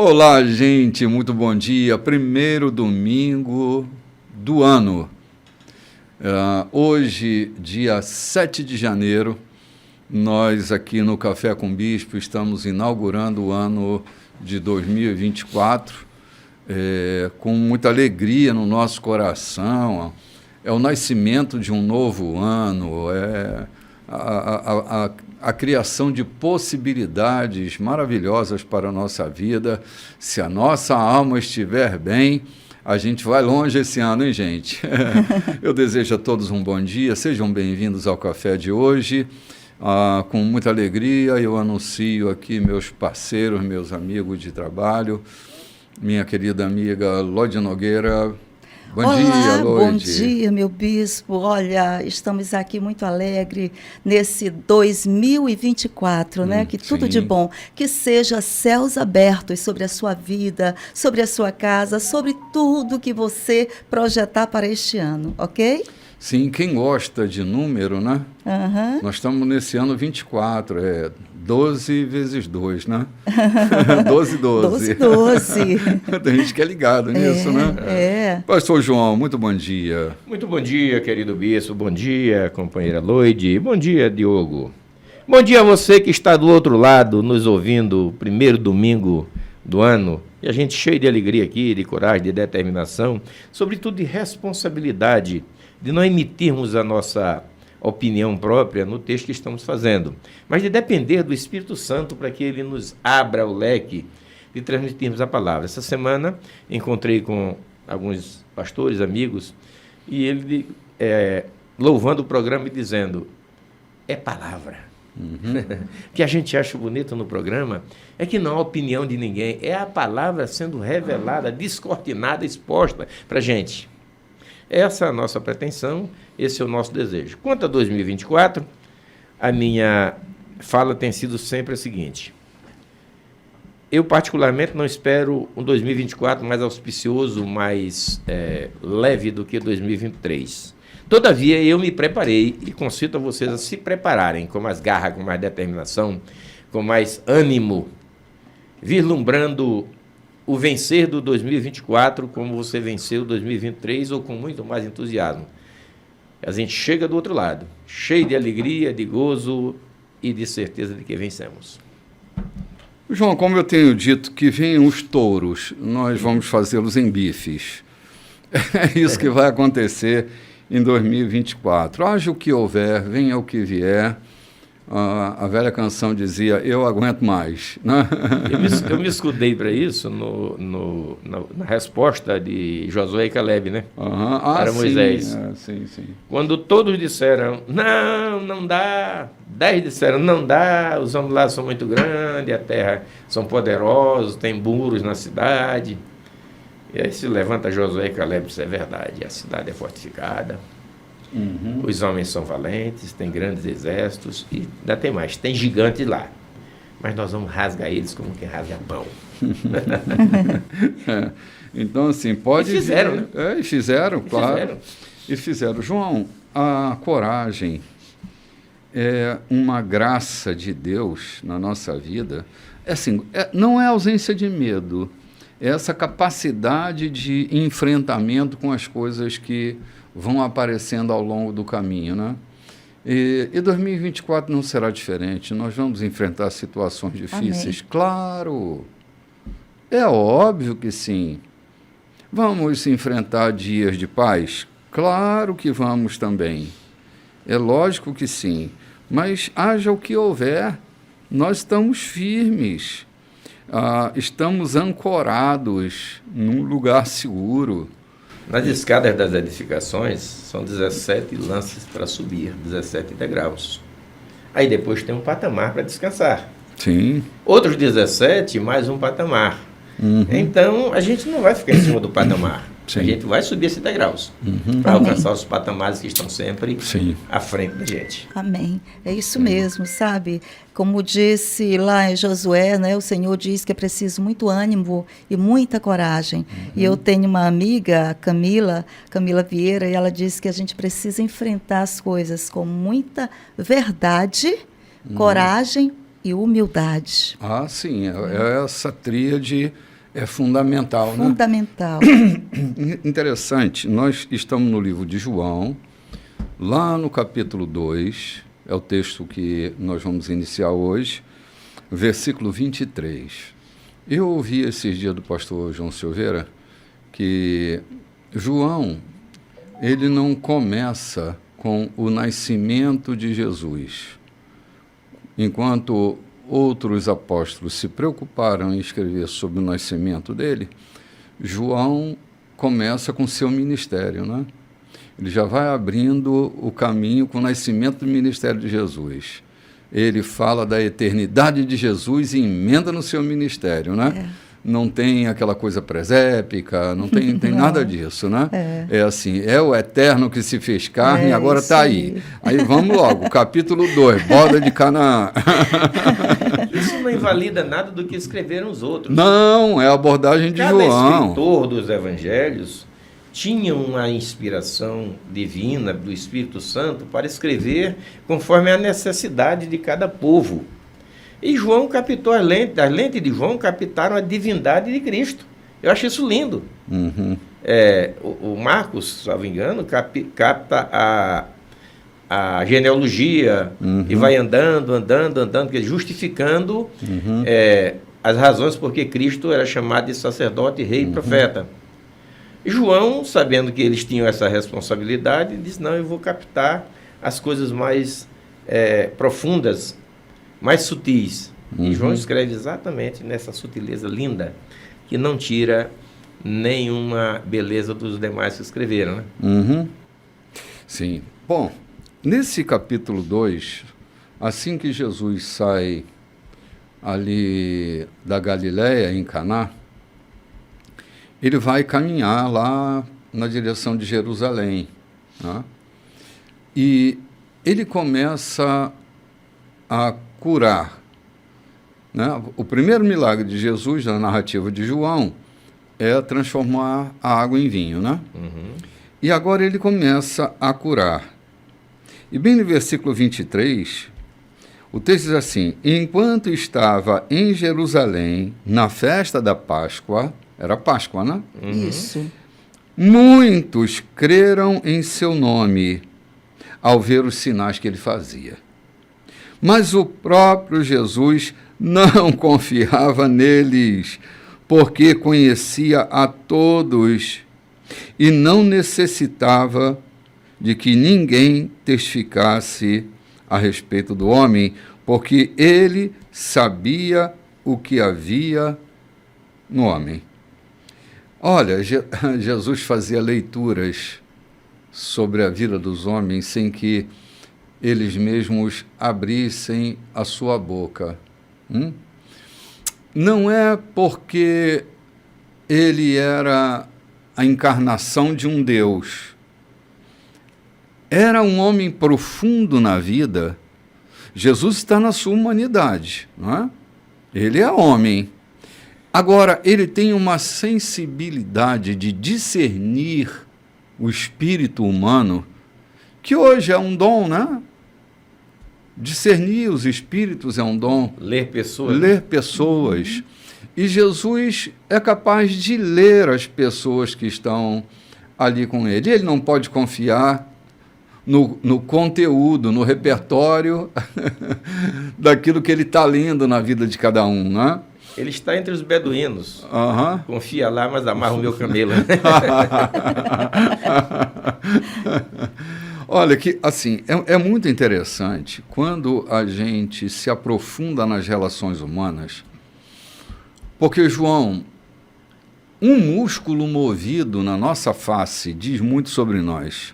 Olá, gente, muito bom dia. Primeiro domingo do ano. Hoje, dia 7 de janeiro, nós aqui no Café com Bispo estamos inaugurando o ano de 2024 com muita alegria no nosso coração. É o nascimento de um novo ano, a criação de possibilidades maravilhosas para a nossa vida. Se a nossa alma estiver bem, a gente vai longe esse ano, hein, gente? Eu desejo a todos um bom dia, sejam bem-vindos ao café de hoje. Com muita alegria, eu anuncio aqui meus parceiros, meus amigos de trabalho, minha querida amiga Lloyd Nogueira. Bom dia, Lloyd. Bom dia, meu bispo. Olha, estamos aqui muito alegres nesse 2024, né? Que tudo de bom, que seja céus abertos sobre a sua vida, sobre a sua casa, sobre tudo que você projetar para este ano, ok? Sim, quem gosta de número, né? Uhum. Nós estamos nesse ano 24, 12 vezes 2, né? 12, 12. 12, 12. Tem gente que é ligado nisso, né? Pastor João, muito bom dia. Muito bom dia, querido bispo. Bom dia, companheira Lloyd. Bom dia, Diogo. Bom dia a você que está do outro lado, nos ouvindo, primeiro domingo do ano. E a gente cheio de alegria aqui, de coragem, de determinação, sobretudo de responsabilidade, de não emitirmos a nossa opinião própria no texto que estamos fazendo, mas de depender do Espírito Santo para que ele nos abra o leque de transmitirmos a palavra. Essa semana encontrei com alguns pastores, amigos, e ele louvando o programa e dizendo, é palavra. O que a gente acha bonito no programa é que não há opinião de ninguém, é a palavra sendo revelada, descortinada, exposta para a gente. Essa é a nossa pretensão, esse é o nosso desejo. Quanto a 2024, a minha fala tem sido sempre a seguinte. Eu, particularmente, não espero um 2024 mais auspicioso, mais leve do que 2023. Todavia, eu me preparei e concito a vocês a se prepararem com mais garra, com mais determinação, com mais ânimo, vislumbrando o vencer do 2024 como você venceu o 2023 ou com muito mais entusiasmo. A gente chega do outro lado, cheio de alegria, de gozo e de certeza de que vencemos. João, como eu tenho dito, que venham os touros, nós vamos fazê-los em bifes. É isso que vai acontecer em 2024. Haja o que houver, venha o que vier. A velha canção dizia, eu aguento mais. Né? Eu me escudei para isso na resposta de Josué e Caleb, né? Para Moisés. Sim. Quando todos disseram, não dá. 10 disseram, não dá, os homens lá são muito grandes, a terra são poderosos, tem muros na cidade. E aí se levanta Josué e Caleb, isso é verdade, a cidade é fortificada. Os homens são valentes, tem grandes exércitos e ainda tem mais, tem gigantes lá. Mas nós vamos rasgar eles como quem rasga pão. Então, assim, pode... E fizeram, né? E fizeram, claro. E fizeram. João, a coragem é uma graça de Deus na nossa vida. Não é ausência de medo, é essa capacidade de enfrentamento com as coisas que vão aparecendo ao longo do caminho, né? E 2024 não será diferente. Nós vamos enfrentar situações difíceis. Amém. Claro, é óbvio que sim. Vamos enfrentar dias de paz? Claro que vamos também. É lógico que sim. Mas haja o que houver, nós estamos firmes. Estamos ancorados num lugar seguro. Nas escadas das edificações, são 17 lances para subir, 17 degraus. Aí depois tem um patamar para descansar. Sim. Outros 17, mais um patamar. Então, a gente não vai ficar em cima do patamar. Sim. A gente vai subir esses degraus para alcançar os patamares que estão sempre à frente da gente. Amém. É isso mesmo, sabe? Como disse lá em Josué, né, o Senhor diz que é preciso muito ânimo e muita coragem. E eu tenho uma amiga, Camila Vieira, e ela diz que a gente precisa enfrentar as coisas com muita verdade, coragem e humildade. Sim. É essa tríade É fundamental, fundamental. Né? Interessante, nós estamos no livro de João, lá no capítulo 2, é o texto que nós vamos iniciar hoje, versículo 23. Eu ouvi esses dias do pastor João Silveira que João, ele não começa com o nascimento de Jesus. Enquanto outros apóstolos se preocuparam em escrever sobre o nascimento dele, João começa com seu ministério, né? Ele já vai abrindo o caminho com o nascimento do ministério de Jesus. Ele fala da eternidade de Jesus e emenda no seu ministério, né? Não tem aquela coisa presépica, não tem nada disso, né? É assim, é o eterno que se fez carne e agora está aí. Aí vamos logo, capítulo 2, boda de Canaã. Isso não invalida nada do que escreveram os outros. Não, é a abordagem de João. Cada escritor dos evangelhos tinha uma inspiração divina do Espírito Santo para escrever conforme a necessidade de cada povo. E João captou as lentes de João captaram a divindade de Cristo. Eu acho isso lindo. Uhum. O Marcos, se não me engano, capta a genealogia e vai andando, justificando as razões porque Cristo era chamado de sacerdote, rei e profeta. E João, sabendo que eles tinham essa responsabilidade, disse, não, eu vou captar as coisas mais profundas, mais sutis. E João escreve exatamente nessa sutileza linda, que não tira nenhuma beleza dos demais que escreveram, né? Uhum. Sim. Bom, nesse capítulo 2, assim que Jesus sai ali da Galiléia, em Caná, ele vai caminhar lá na direção de Jerusalém, né? E ele começa a curar, né? O primeiro milagre de Jesus, na narrativa de João, é transformar a água em vinho, né? E agora ele começa a curar. E bem no versículo 23, o texto diz assim, enquanto estava em Jerusalém, na festa da Páscoa, era Páscoa, né? Isso. Muitos creram em seu nome ao ver os sinais que ele fazia. Mas o próprio Jesus não confiava neles, porque conhecia a todos e não necessitava de que ninguém testificasse a respeito do homem, porque ele sabia o que havia no homem. Olha, Jesus fazia leituras sobre a vida dos homens sem que eles mesmos abrissem a sua boca. Não é porque ele era a encarnação de um Deus. Era um homem profundo na vida. Jesus está na sua humanidade, não é? Ele é homem. Agora, ele tem uma sensibilidade de discernir o espírito humano, que hoje é um dom, né? Discernir os espíritos é um dom. Ler pessoas. Ler pessoas. E Jesus é capaz de ler as pessoas que estão ali com ele. Ele não pode confiar no conteúdo, no repertório daquilo que ele está lendo na vida de cada um, né? Ele está entre os beduínos. Confia lá, mas amarra o meu camelo. Olha, que assim, é muito interessante quando a gente se aprofunda nas relações humanas, porque, João, um músculo movido na nossa face diz muito sobre nós.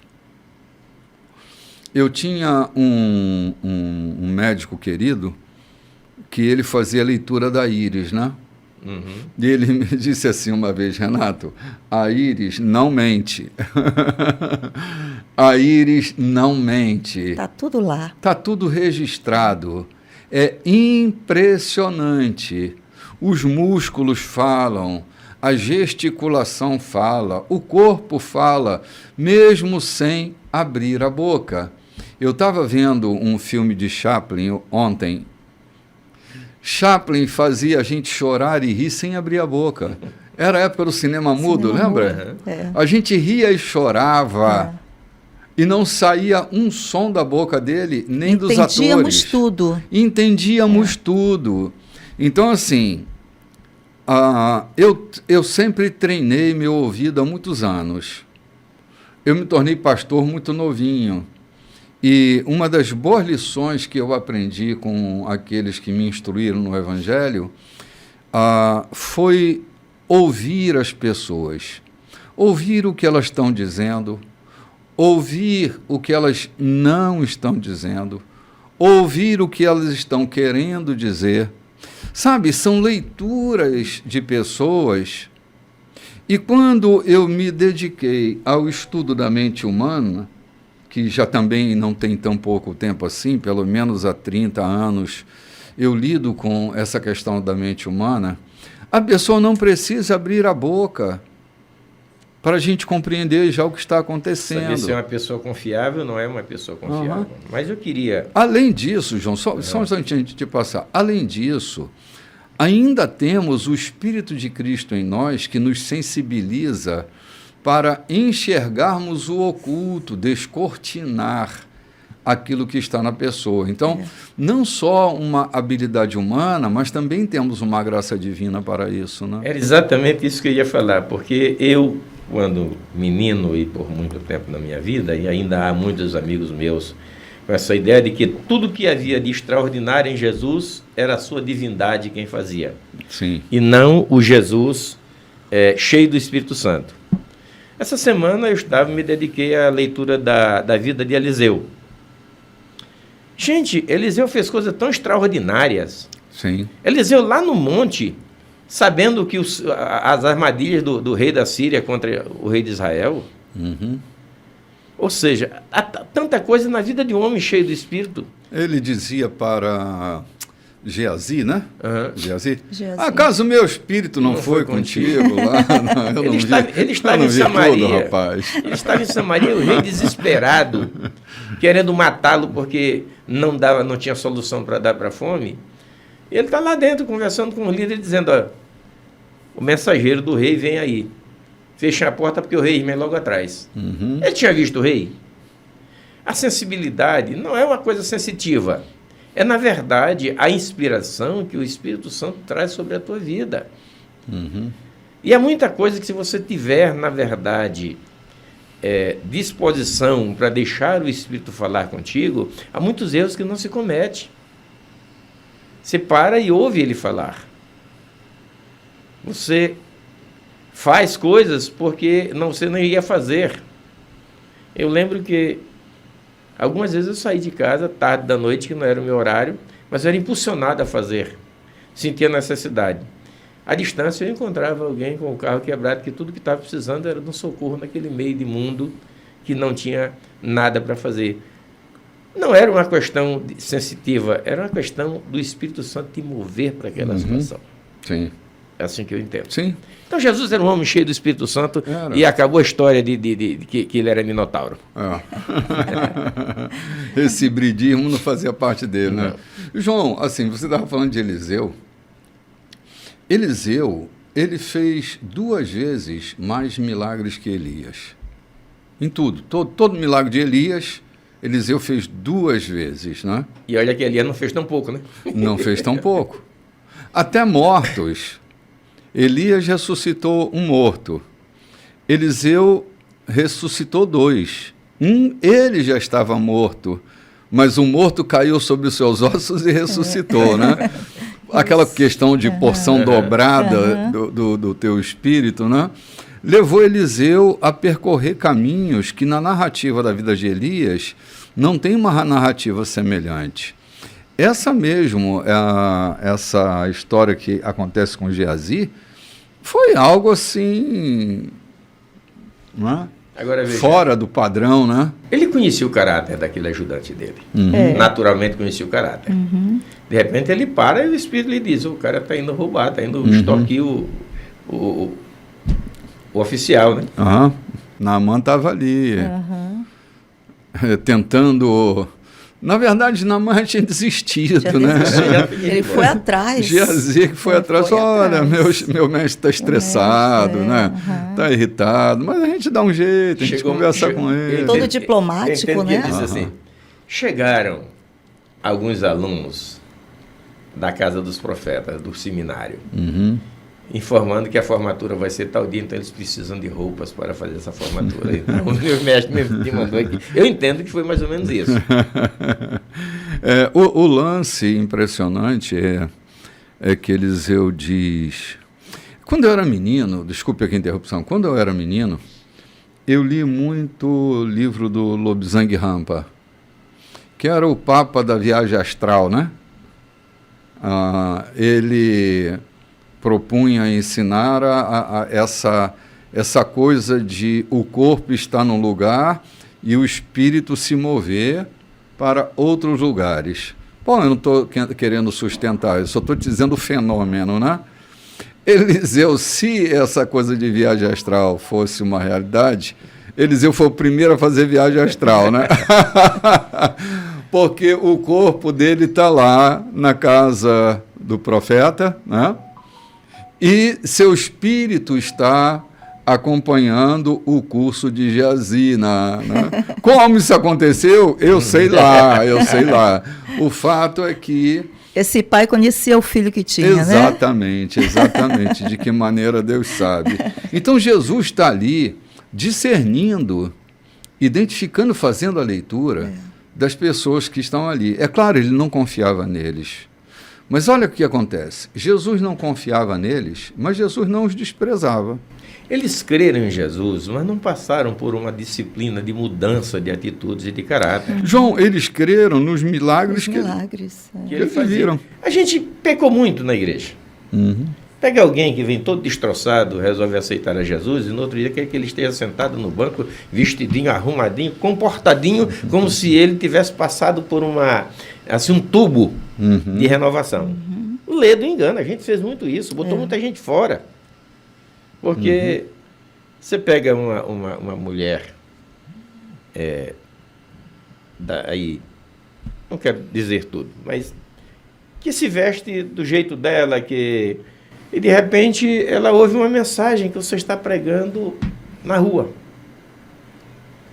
Eu tinha um médico querido que ele fazia a leitura da íris, né? E ele me disse assim uma vez, Renato, a íris não mente. A íris não mente. Está tudo lá. Está tudo registrado. É impressionante. Os músculos falam, a gesticulação fala, o corpo fala, mesmo sem abrir a boca. Eu estava vendo um filme de Chaplin ontem, Chaplin fazia a gente chorar e rir sem abrir a boca. Era a época do cinema mudo, lembra? A gente ria e chorava. E não saía um som da boca dele, nem dos atores. Entendíamos tudo. Entendíamos tudo. Então, assim, eu sempre treinei meu ouvido há muitos anos. Eu me tornei pastor muito novinho. E uma das boas lições que eu aprendi com aqueles que me instruíram no Evangelho foi ouvir as pessoas. Ouvir o que elas estão dizendo, ouvir o que elas não estão dizendo, ouvir o que elas estão querendo dizer. Sabe, são leituras de pessoas. E quando eu me dediquei ao estudo da mente humana, que já também não tem tão pouco tempo assim, pelo menos há 30 anos, eu lido com essa questão da mente humana, a pessoa não precisa abrir a boca para a gente compreender já o que está acontecendo. Saber se é uma pessoa confiável não é uma pessoa confiável. Mas eu queria... Além disso, João, só um instantinho antes de passar. Além disso, ainda temos o Espírito de Cristo em nós que nos sensibiliza para enxergarmos o oculto, descortinar aquilo que está na pessoa. Então, não só uma habilidade humana, mas também temos uma graça divina para isso, né? Era exatamente isso que eu ia falar, porque eu, quando menino e por muito tempo na minha vida, e ainda há muitos amigos meus com essa ideia de que tudo que havia de extraordinário em Jesus era a sua divindade quem fazia. Sim. E não o Jesus cheio do Espírito Santo. Essa semana eu me dediquei à leitura da vida de Eliseu. Gente, Eliseu fez coisas tão extraordinárias. Sim. Eliseu lá no monte, sabendo que as armadilhas do rei da Síria contra o rei de Israel. Ou seja, há tanta coisa na vida de um homem cheio do Espírito. Ele dizia para Geazi, né? Geazi. Geazi. Acaso o meu espírito não foi contigo lá? Não, ele estava em Samaria. Tudo, rapaz. Ele estava em Samaria, o rei desesperado, querendo matá-lo porque não tinha solução para dar para a fome. Ele está lá dentro conversando com o líder, dizendo: ó, o mensageiro do rei vem aí. Fecha a porta porque o rei vem logo atrás. Ele tinha visto o rei. A sensibilidade não é uma coisa sensitiva. É, na verdade, a inspiração que o Espírito Santo traz sobre a tua vida. E há muita coisa que, se você tiver, na verdade, disposição para deixar o Espírito falar contigo, há muitos erros que não se comete. Você para e ouve ele falar. Você faz coisas porque você não ia fazer. Eu lembro que algumas vezes eu saí de casa tarde da noite, que não era o meu horário, mas eu era impulsionado a fazer. Sentia necessidade. À distância eu encontrava alguém com o carro quebrado, que tudo que estava precisando era de um socorro naquele meio de mundo que não tinha nada para fazer. Não era uma questão sensitiva, era uma questão do Espírito Santo te mover para aquela situação. Sim. É assim que eu entendo. Sim. Então Jesus era um homem cheio do Espírito Santo e acabou a história de que ele era minotauro. Esse hibridismo não fazia parte dele, né? João, assim, você estava falando de Eliseu. Eliseu, ele fez 2 vezes mais milagres que Elias. Em tudo. Todo milagre de Elias, Eliseu fez 2 vezes, né? E olha que Elias não fez tão pouco, né? Não fez tão pouco. Até mortos. Elias ressuscitou um morto. Eliseu ressuscitou 2. Ele já estava morto, mas o morto caiu sobre os seus ossos e ressuscitou, né? Aquela questão de porção dobrada do teu espírito, né? Levou Eliseu a percorrer caminhos que, na narrativa da vida de Elias, não tem uma narrativa semelhante. Essa história que acontece com Geazi foi algo assim, né? Agora, veja, fora do padrão, né? Ele conhecia o caráter daquele ajudante dele. Naturalmente conhecia o caráter. De repente ele para e o Espírito lhe diz: o cara está indo roubar, está indo extorquir o oficial, né? Naamã estava ali, tentando Na verdade, Naamã tinha desistido, né? Ele foi atrás. Geazi que foi atrás. Olha, meu mestre está estressado, né? Está irritado, mas a gente dá um jeito, a gente conversa com ele. Todo diplomático, né? Ele disse assim, chegaram alguns alunos da Casa dos Profetas, do seminário, informando que a formatura vai ser tal dia, então eles precisam de roupas para fazer essa formatura. Então, o meu mestre me mandou aqui. Eu entendo que foi mais ou menos isso. O lance impressionante é que Eliseu diz... Quando eu era menino, desculpe aqui a interrupção, quando eu era menino, eu li muito o livro do Lobsang Rampa, que era o Papa da viagem astral, né? Ele propunha ensinar essa coisa de o corpo estar num lugar e o espírito se mover para outros lugares. Bom, eu não estou querendo sustentar, eu só estou dizendo o fenômeno, né? Eliseu, se essa coisa de viagem astral fosse uma realidade, Eliseu foi o primeiro a fazer viagem astral, né? Porque o corpo dele está lá na casa do profeta, né? E seu espírito está acompanhando o curso de Geazi. Né? Como isso aconteceu? Eu sei lá. O fato é que... Esse pai conhecia o filho que tinha, exatamente, né? Exatamente. De que maneira Deus sabe. Então, Jesus está ali discernindo, identificando, fazendo a leitura das pessoas que estão ali. É claro, ele não confiava neles. Mas olha o que acontece. Jesus não confiava neles, mas Jesus não os desprezava. Eles creram em Jesus, mas não passaram por uma disciplina de mudança de atitudes e de caráter. João, eles creram nos milagres que eles faziam. A gente pecou muito na igreja. Pega alguém que vem todo destroçado, resolve aceitar a Jesus, e no outro dia quer que ele esteja sentado no banco, vestidinho, arrumadinho, comportadinho, como se ele tivesse passado por um tubo de renovação. Lê do engano, a gente fez muito isso, botou muita gente fora. Porque você pega uma mulher, aí, não quero dizer tudo, mas que se veste do jeito dela, e de repente ela ouve uma mensagem que você está pregando na rua.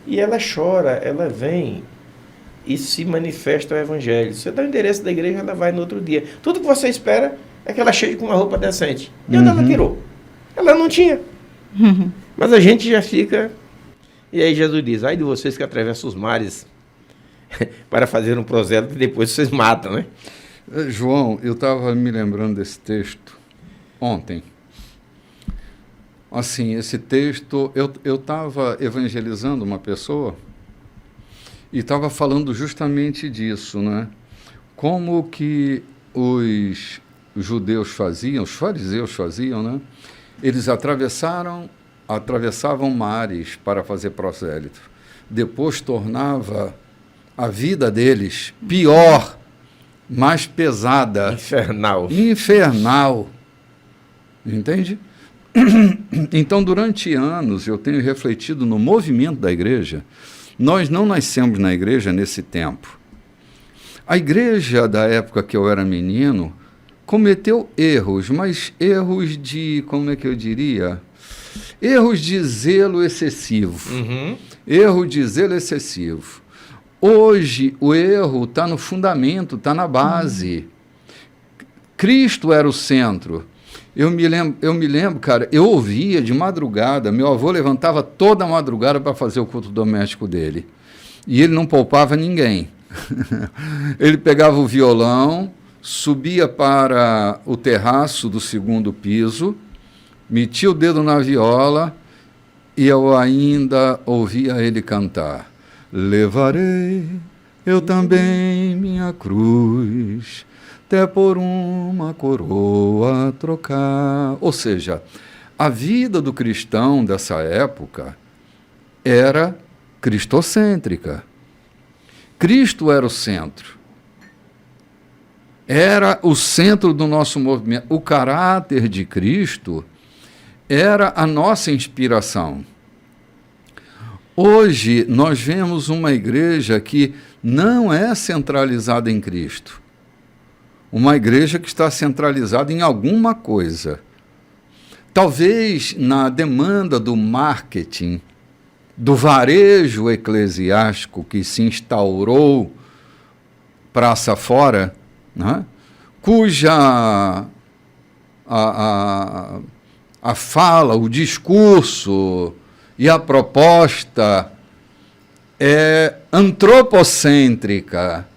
E ela chora, ela vem e se manifesta o evangelho. Você dá o endereço da igreja, ela vai no outro dia. Tudo que você espera é que ela chegue com uma roupa decente. E onde ela tirou? Ela não tinha. Mas a gente já fica... E aí Jesus diz, ai de vocês que atravessam os mares para fazer um prosélito e depois vocês matam, né? João, eu estava me lembrando desse texto ontem. Assim, esse texto, eu estava evangelizando uma pessoa e estava falando justamente disso, né? Como que os judeus faziam, os fariseus faziam, né? Eles atravessavam mares para fazer prosélito. Depois tornava a vida deles pior, mais pesada. Infernal. Entende? Então, durante anos, eu tenho refletido no movimento da igreja. Nós não nascemos na igreja nesse tempo. A igreja da época que eu era menino cometeu erros, mas erros de, como é que eu diria? Erros de zelo excessivo. Erro de zelo excessivo. Hoje, o erro está no fundamento, está na base. Cristo era o centro. Eu me lembro, cara, eu ouvia de madrugada, meu avô levantava toda madrugada para fazer o culto doméstico dele. E ele não poupava ninguém. Ele pegava o violão, subia para o terraço do segundo piso, metia o dedo na viola e eu ainda ouvia ele cantar. Levarei eu também minha cruz, até por uma coroa trocar. Ou seja, a vida do cristão dessa época era cristocêntrica. Cristo era o centro. Era o centro do nosso movimento. O caráter de Cristo era a nossa inspiração. Hoje, nós vemos uma igreja que não é centralizada em Cristo. Uma igreja que está centralizada em alguma coisa. Talvez na demanda do marketing, do varejo eclesiástico que se instaurou praça fora, né? Cuja a fala, o discurso e a proposta é antropocêntrica,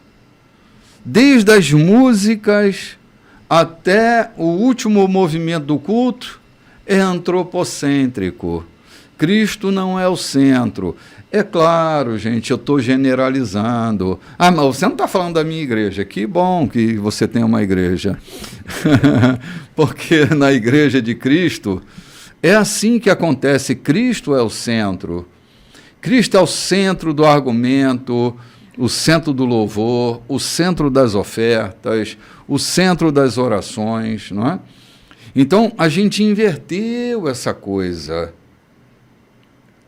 desde as músicas até o último movimento do culto é antropocêntrico. Cristo não é o centro. É claro, gente, eu estou generalizando. Ah, mas você não está falando da minha igreja. Que bom que você tem uma igreja. Porque na igreja de Cristo é assim que acontece. Cristo é o centro. Cristo é o centro do argumento, o centro do louvor, o centro das ofertas, o centro das orações, não é? Então, a gente inverteu essa coisa.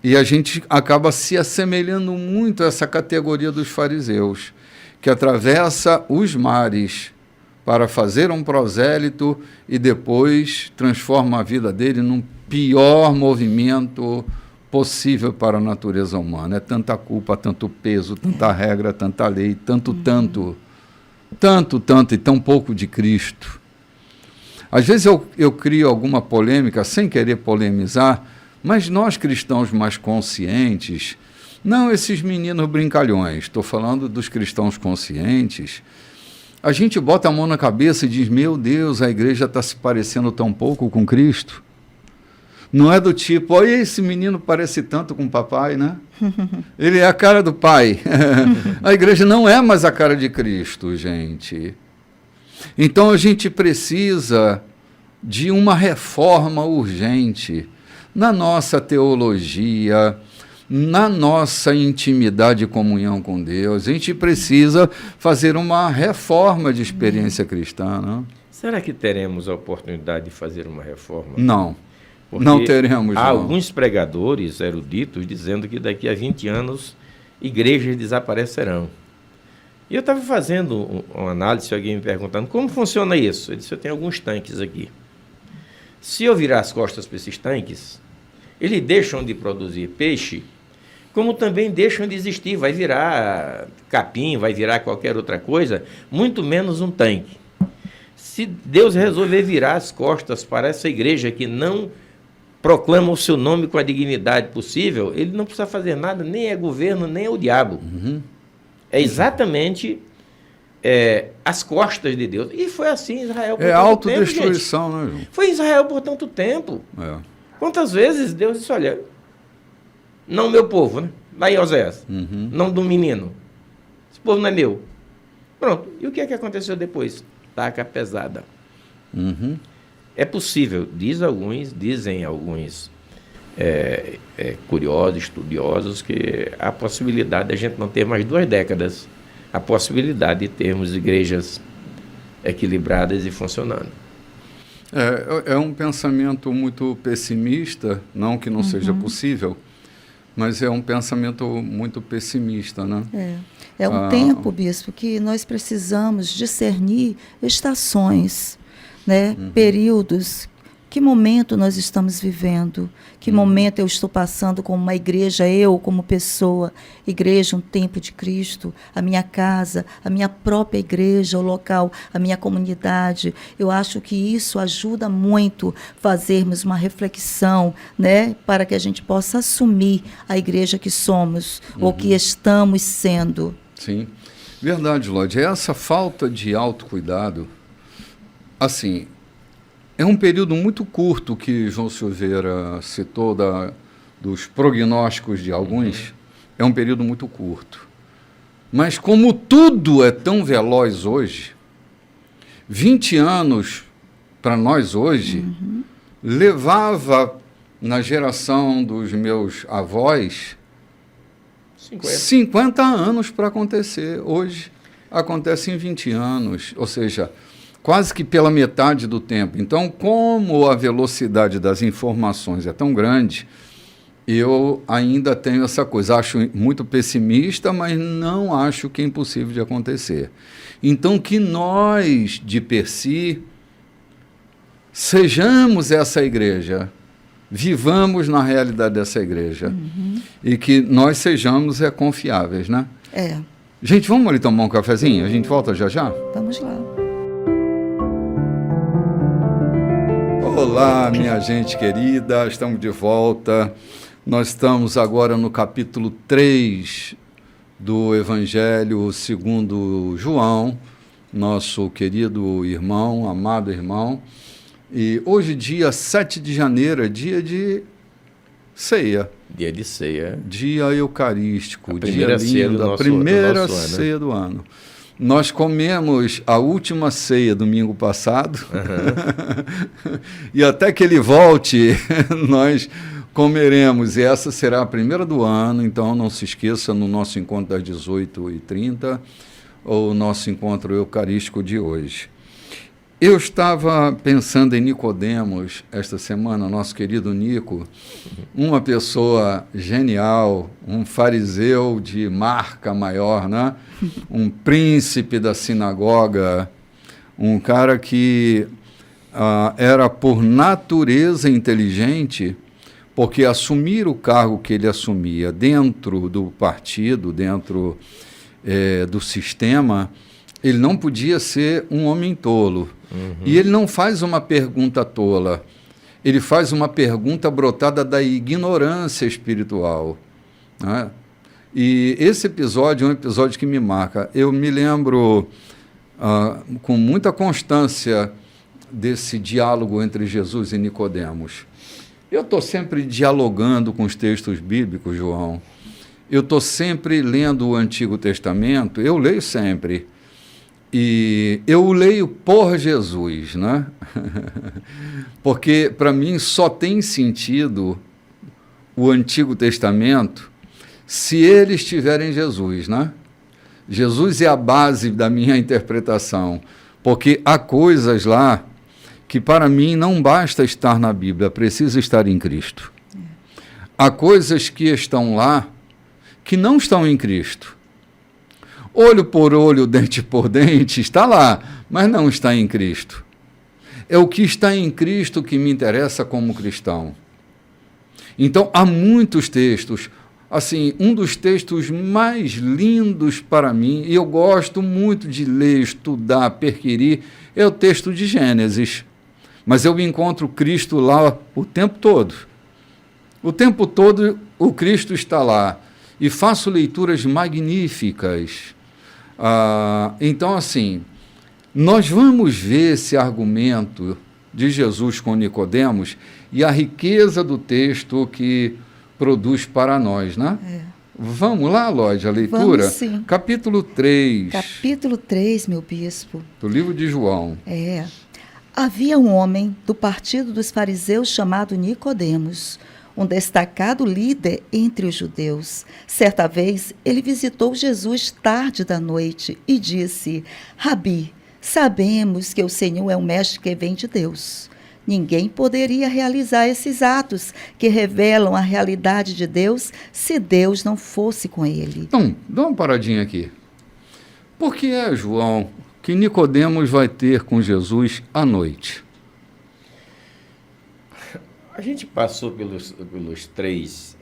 E a gente acaba se assemelhando muito a essa categoria dos fariseus, que atravessa os mares para fazer um prosélito e depois transforma a vida dele num pior movimento possível para a natureza humana. É tanta culpa, tanto peso, tanta regra, tanta lei, tanto e tão pouco de Cristo. Às vezes eu crio alguma polêmica sem querer polemizar, mas nós cristãos mais conscientes, não esses meninos brincalhões, estou falando dos cristãos conscientes, a gente bota a mão na cabeça e diz, meu Deus, a igreja está se parecendo tão pouco com Cristo. Não é do tipo, olha, esse menino parece tanto com o papai, né? Ele é a cara do pai. A igreja não é mais a cara de Cristo, gente. Então a gente precisa de uma reforma urgente na nossa teologia, na nossa intimidade e comunhão com Deus. A gente precisa fazer uma reforma de experiência cristã. Não? Será que teremos a oportunidade de fazer uma reforma? Não. Porque não teremos. Há alguns pregadores eruditos dizendo que daqui a 20 anos igrejas desaparecerão. E eu estava fazendo uma análise, alguém me perguntando como funciona isso. Eu disse, eu tenho alguns tanques aqui. Se eu virar as costas para esses tanques, eles deixam de produzir peixe, como também deixam de existir. Vai virar capim, vai virar qualquer outra coisa, muito menos um tanque. Se Deus resolver virar as costas para essa igreja que não proclama o seu nome com a dignidade possível, ele não precisa fazer nada, nem é governo, nem é o diabo. Uhum. É exatamente as costas de Deus. E foi assim em Israel por tanto tempo, autodestruição, né, João? Foi em Israel por tanto tempo. É. Quantas vezes Deus disse, olha, não meu povo, né? Lá em Oséias, não do menino. Esse povo não é meu. Pronto. E o que é que aconteceu depois? Taca pesada. Uhum. É possível, dizem alguns curiosos, estudiosos, que há a possibilidade de a gente não ter mais 2 décadas, a possibilidade de termos igrejas equilibradas e funcionando. É um pensamento muito pessimista, não que não seja possível, mas é um pensamento muito pessimista, né? É um tempo, bispo, que nós precisamos discernir estações, né? Períodos. Que momento nós estamos vivendo? Que momento eu estou passando como uma igreja, eu como pessoa, igreja, um templo de Cristo, a minha casa, a minha própria igreja, o local, a minha comunidade. Eu acho que isso ajuda muito fazermos uma reflexão, né, para que a gente possa assumir a igreja que somos, ou que estamos sendo. Sim, verdade, Lloyd. Essa falta de autocuidado, assim, é um período muito curto que João Silveira citou dos prognósticos de alguns. É um período muito curto. Mas como tudo é tão veloz hoje, 20 anos para nós hoje, levava na geração dos meus avós 50 anos para acontecer. Hoje acontece em 20 anos, ou seja, quase que pela metade do tempo. Então, como a velocidade das informações é tão grande, eu ainda tenho essa coisa. Acho muito pessimista, mas não acho que é impossível de acontecer. Então, que nós, de per si, sejamos essa igreja, vivamos na realidade dessa igreja, e que nós sejamos confiáveis, né? Gente, vamos ali tomar um cafezinho? A gente volta já já? Vamos lá. Olá, minha gente querida, estamos de volta. Nós estamos agora no capítulo 3 do Evangelho segundo João, nosso querido irmão, amado irmão. E hoje, dia 7 de janeiro, é dia de ceia. Dia de ceia. Dia eucarístico, dia lindo, a primeira ceia do ano. Nós comemos a última ceia domingo passado, e até que ele volte, nós comeremos, e essa será a primeira do ano, então não se esqueça, no nosso encontro das 18h30, ou nosso encontro eucarístico de hoje. Eu estava pensando em Nicodemos esta semana, nosso querido Nico, uma pessoa genial, um fariseu de marca maior, né? Um príncipe da sinagoga, um cara que era por natureza inteligente, porque assumir o cargo que ele assumia dentro do partido, dentro do sistema, ele não podia ser um homem tolo. E ele não faz uma pergunta tola, ele faz uma pergunta brotada da ignorância espiritual, né? E esse episódio é um episódio que me marca. Eu me lembro com muita constância desse diálogo entre Jesus e Nicodemos. Eu estou sempre dialogando com os textos bíblicos, João. Eu estou sempre lendo o Antigo Testamento, eu leio sempre. E eu o leio por Jesus, né? Porque, para mim, só tem sentido o Antigo Testamento se ele estiver em Jesus, né? Jesus é a base da minha interpretação, porque há coisas lá que, para mim, não basta estar na Bíblia, precisa estar em Cristo. Há coisas que estão lá que não estão em Cristo. Olho por olho, dente por dente, está lá, mas não está em Cristo. É o que está em Cristo que me interessa como cristão. Então, há muitos textos. Assim, um dos textos mais lindos para mim, e eu gosto muito de ler, estudar, perquirir, é o texto de Gênesis. Mas eu encontro Cristo lá o tempo todo. O tempo todo o Cristo está lá. E faço leituras magníficas. Então, assim, nós vamos ver esse argumento de Jesus com Nicodemos e a riqueza do texto que produz para nós, né? Vamos lá, Lóide, a leitura? Vamos, sim. Capítulo 3. Capítulo 3, meu bispo. Do livro de João. Havia um homem do partido dos fariseus chamado Nicodemos, um destacado líder entre os judeus. Certa vez, ele visitou Jesus tarde da noite e disse: Rabi, sabemos que o Senhor é um mestre que vem de Deus. Ninguém poderia realizar esses atos que revelam a realidade de Deus se Deus não fosse com ele. Então, dá uma paradinha aqui. Por que João, que Nicodemos vai ter com Jesus à noite? A gente passou pelos 3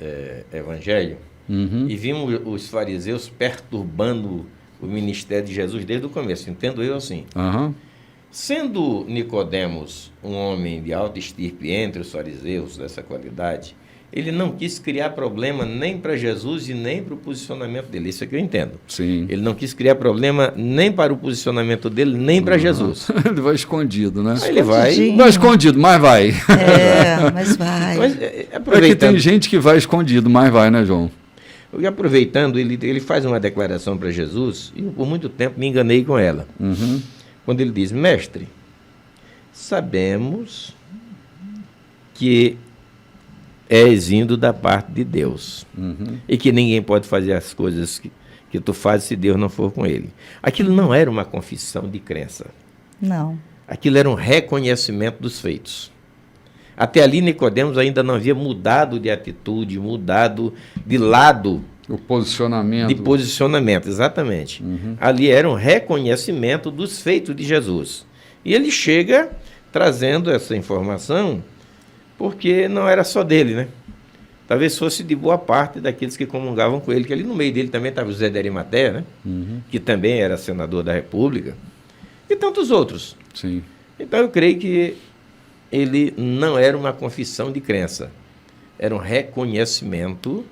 evangelhos e vimos os fariseus perturbando o ministério de Jesus desde o começo, entendo eu assim. Sendo Nicodemos um homem de alta estirpe entre os fariseus, dessa qualidade, ele não quis criar problema nem para Jesus e nem para o posicionamento dele. Isso é que eu entendo. Sim. Ele não quis criar problema nem para o posicionamento dele, nem para Jesus. Ele vai escondido, né? Ele vai escondido, mas vai. Mas vai. Mas, porque tem gente que vai escondido, mas vai, né, João? E aproveitando, ele faz uma declaração para Jesus, e eu, por muito tempo, me enganei com ela. Quando ele diz: Mestre, sabemos que és vindo da parte de Deus, e que ninguém pode fazer as coisas que tu fazes se Deus não for com ele. Aquilo não era uma confissão de crença. Não. Aquilo era um reconhecimento dos feitos. Até ali, Nicodemos ainda não havia mudado de atitude, mudado de lado. O posicionamento. De posicionamento, exatamente. Ali era um reconhecimento dos feitos de Jesus. E ele chega trazendo essa informação porque não era só dele, né? Talvez fosse de boa parte daqueles que comungavam com ele, que ali no meio dele também estava José de Arimateia, né? Que também era senador da República, e tantos outros. Sim. Então eu creio que ele não era uma confissão de crença, era um reconhecimento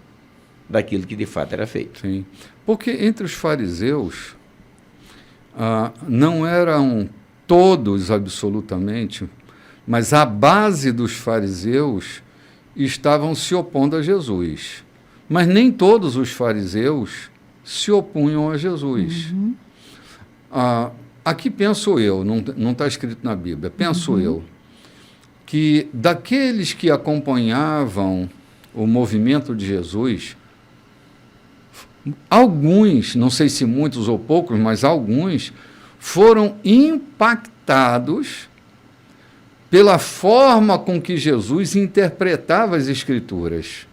daquilo que de fato era feito. Sim. Porque entre os fariseus, não eram todos absolutamente, mas a base dos fariseus estavam se opondo a Jesus. Mas nem todos os fariseus se opunham a Jesus. Aqui penso eu, não está escrito na Bíblia, penso eu, que daqueles que acompanhavam o movimento de Jesus, alguns, não sei se muitos ou poucos, mas alguns foram impactados pela forma com que Jesus interpretava as Escrituras.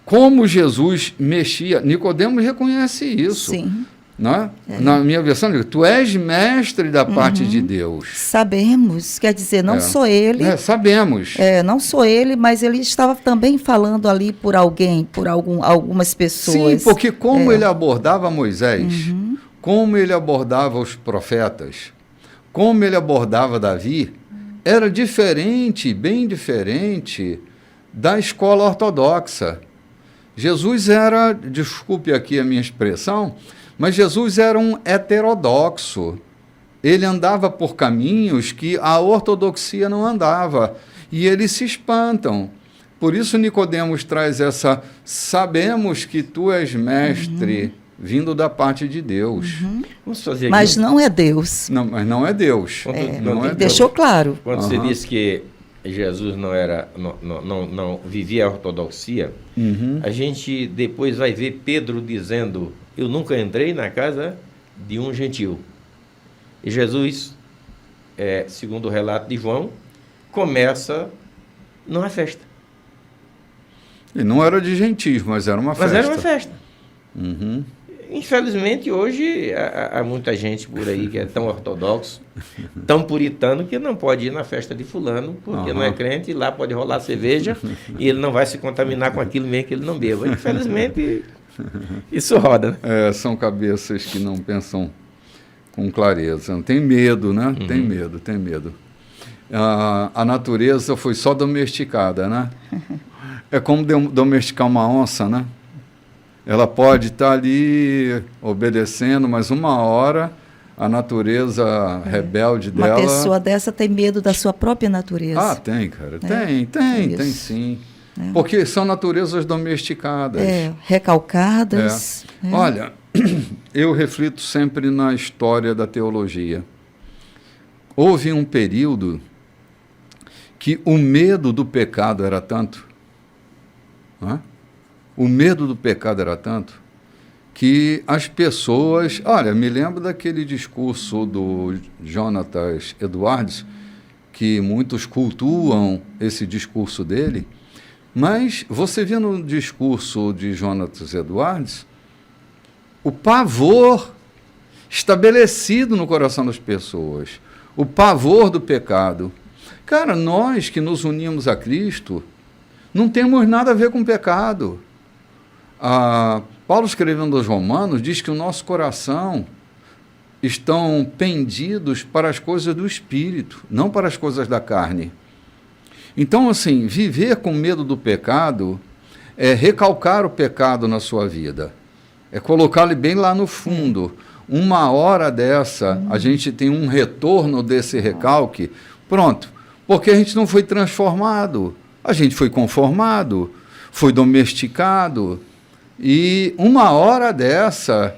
Como Jesus mexia. Nicodemos reconhece isso. Sim. Né? Na minha versão, tu és mestre da parte de Deus. Sabemos, quer dizer, não sou ele. Sabemos. Não sou ele, mas ele estava também falando ali por alguém, por algumas pessoas. Sim, porque como ele abordava Moisés, como ele abordava os profetas, como ele abordava Davi, era diferente, bem diferente da escola ortodoxa. Jesus era, desculpe aqui a minha expressão, mas Jesus era um heterodoxo. Ele andava por caminhos que a ortodoxia não andava. E eles se espantam. Por isso Nicodemos traz essa, sabemos que tu és mestre, vindo da parte de Deus. Vamos fazer aqui. Mas não é Deus. Não, mas não é Deus. Não é deixou Deus. Claro. Quando você diz que Jesus não vivia a ortodoxia, a gente depois vai ver Pedro dizendo, eu nunca entrei na casa de um gentil. E Jesus, segundo o relato de João, começa numa festa. E não era de gentis, mas era uma festa. Mas era uma festa. Infelizmente, hoje, há muita gente por aí que é tão ortodoxo, tão puritano, que não pode ir na festa de fulano, porque não é crente, e lá pode rolar cerveja, e ele não vai se contaminar com aquilo mesmo que ele não beba. Infelizmente, isso roda, né? São cabeças que não pensam com clareza. Tem medo, né? Tem medo. A natureza foi só domesticada, né? É como domesticar uma onça, né? Ela pode estar ali obedecendo, mas uma hora a natureza rebelde dela... Uma pessoa dessa tem medo da sua própria natureza. Tem, cara. Tem sim. Porque são naturezas domesticadas. Recalcadas. Olha, eu reflito sempre na história da teologia. Houve um período que o medo do pecado era tanto... O medo do pecado era tanto que as pessoas... Olha, me lembro daquele discurso do Jonathan Edwards, que muitos cultuam esse discurso dele, mas você vê no discurso de Jonathan Edwards o pavor estabelecido no coração das pessoas, o pavor do pecado. Cara, nós que nos unimos a Cristo não temos nada a ver com pecado. Paulo, escrevendo aos Romanos, diz que o nosso coração estão pendidos para as coisas do Espírito, não para as coisas da carne. Então, assim, viver com medo do pecado é recalcar o pecado na sua vida, é colocá-lo bem lá no fundo. Uma hora dessa, a gente tem um retorno desse recalque, pronto, porque a gente não foi transformado, a gente foi conformado, foi domesticado. E uma hora dessa,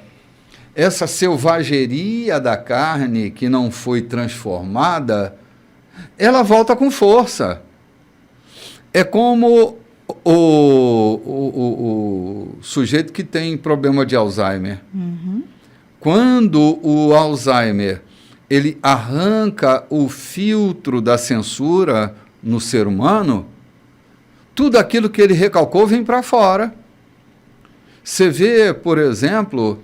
essa selvageria da carne que não foi transformada, ela volta com força. É como o sujeito que tem problema de Alzheimer. Quando o Alzheimer ele arranca o filtro da censura no ser humano, tudo aquilo que ele recalcou vem para fora. Você vê, por exemplo,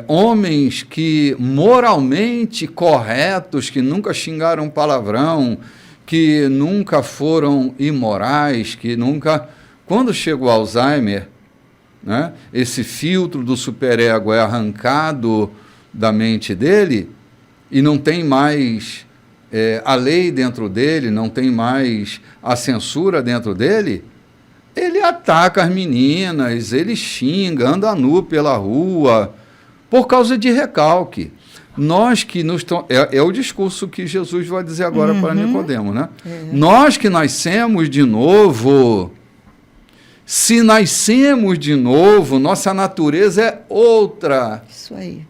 homens que moralmente corretos, que nunca xingaram palavrão, que nunca foram imorais, que nunca... Quando chega o Alzheimer, né, esse filtro do superego é arrancado da mente dele e não tem mais a lei dentro dele, não tem mais a censura dentro dele, ele ataca as meninas, ele xinga, anda nu pela rua, por causa de recalque. Nós que nos... É o discurso que Jesus vai dizer agora para Nicodemo, né? Nós que nascemos de novo, se nascemos de novo, nossa natureza é outra. Isso aí.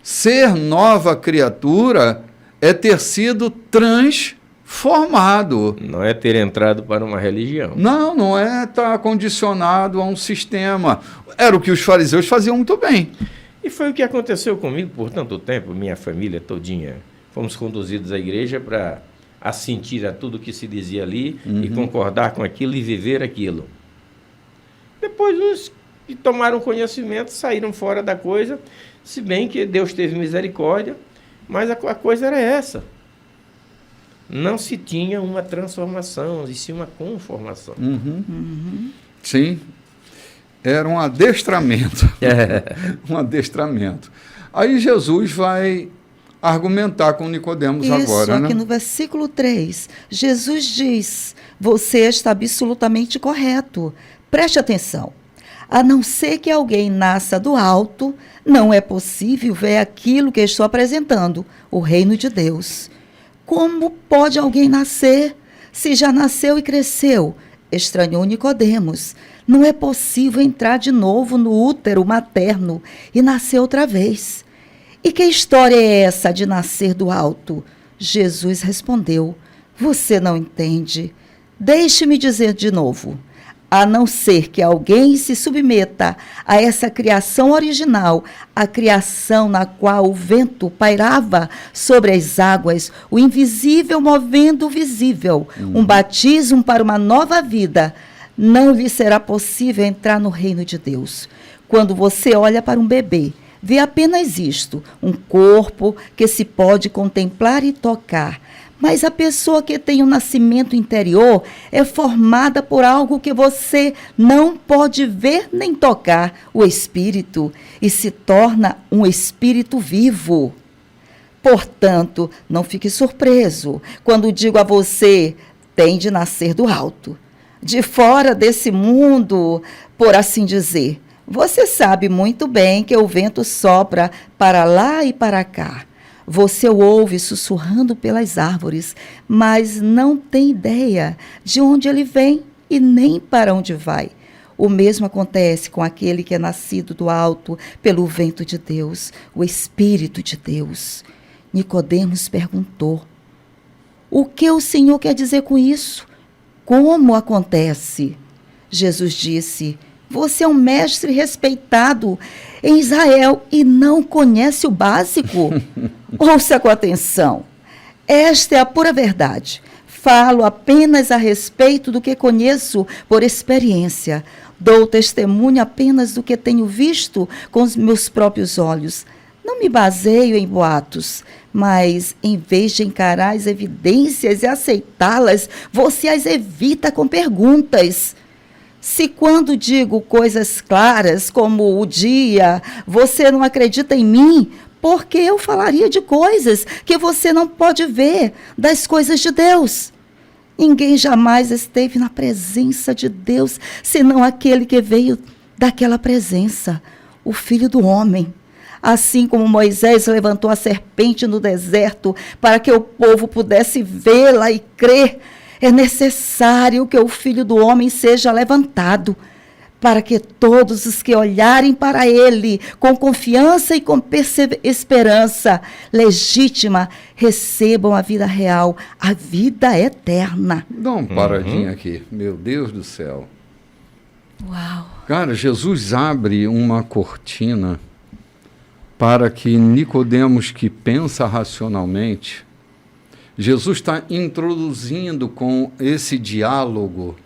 Ser nova criatura é ter sido transformado. Não é ter entrado para uma religião. Não é estar condicionado a um sistema. Era o que os fariseus faziam muito bem. E foi o que aconteceu comigo por tanto tempo, minha família todinha. Fomos conduzidos à igreja para assentir a tudo que se dizia ali e concordar com aquilo e viver aquilo. Depois os que tomaram conhecimento saíram fora da coisa, se bem que Deus teve misericórdia, mas a coisa era essa. Não se tinha uma transformação, e sim uma conformação. Sim. Era um adestramento. Um adestramento. Aí Jesus vai argumentar com Nicodemos agora, né? Aqui no versículo 3, Jesus diz, você está absolutamente correto. Preste atenção. A não ser que alguém nasça do alto, não é possível ver aquilo que estou apresentando, o reino de Deus. Como pode alguém nascer se já nasceu e cresceu? Estranhou Nicodemos. Não é possível entrar de novo no útero materno e nascer outra vez. E que história é essa de nascer do alto? Jesus respondeu, você não entende. Deixe-me dizer de novo. A não ser que alguém se submeta a essa criação original, a criação na qual o vento pairava sobre as águas, o invisível movendo o visível, um batismo para uma nova vida, não lhe será possível entrar no reino de Deus. Quando você olha para um bebê, vê apenas isto, um corpo que se pode contemplar e tocar. Mas a pessoa que tem um nascimento interior é formada por algo que você não pode ver nem tocar, o espírito, e se torna um espírito vivo. Portanto, não fique surpreso quando digo a você, tem de nascer do alto, de fora desse mundo, por assim dizer. Você sabe muito bem que o vento sopra para lá e para cá. Você o ouve sussurrando pelas árvores, mas não tem ideia de onde ele vem e nem para onde vai. O mesmo acontece com aquele que é nascido do alto pelo vento de Deus, o Espírito de Deus. Nicodemos perguntou, o que o Senhor quer dizer com isso? Como acontece? Jesus disse, você é um mestre respeitado em Israel e não conhece o básico? Ouça com atenção. Esta é a pura verdade. Falo apenas a respeito do que conheço por experiência. Dou testemunho apenas do que tenho visto com os meus próprios olhos. Não me baseio em boatos, mas em vez de encarar as evidências e aceitá-las, você as evita com perguntas. Se quando digo coisas claras, como o dia, você não acredita em mim, por que eu falaria de coisas que você não pode ver, das coisas de Deus? Ninguém jamais esteve na presença de Deus, senão aquele que veio daquela presença, o Filho do Homem. Assim como Moisés levantou a serpente no deserto para que o povo pudesse vê-la e crer, é necessário que o Filho do Homem seja levantado, para que todos os que olharem para ele com confiança e com esperança legítima recebam a vida real, a vida eterna. Dá uma paradinha aqui. Meu Deus do céu. Uau! Cara, Jesus abre uma cortina para que Nicodemos, que pensa racionalmente, Jesus está introduzindo com esse diálogo,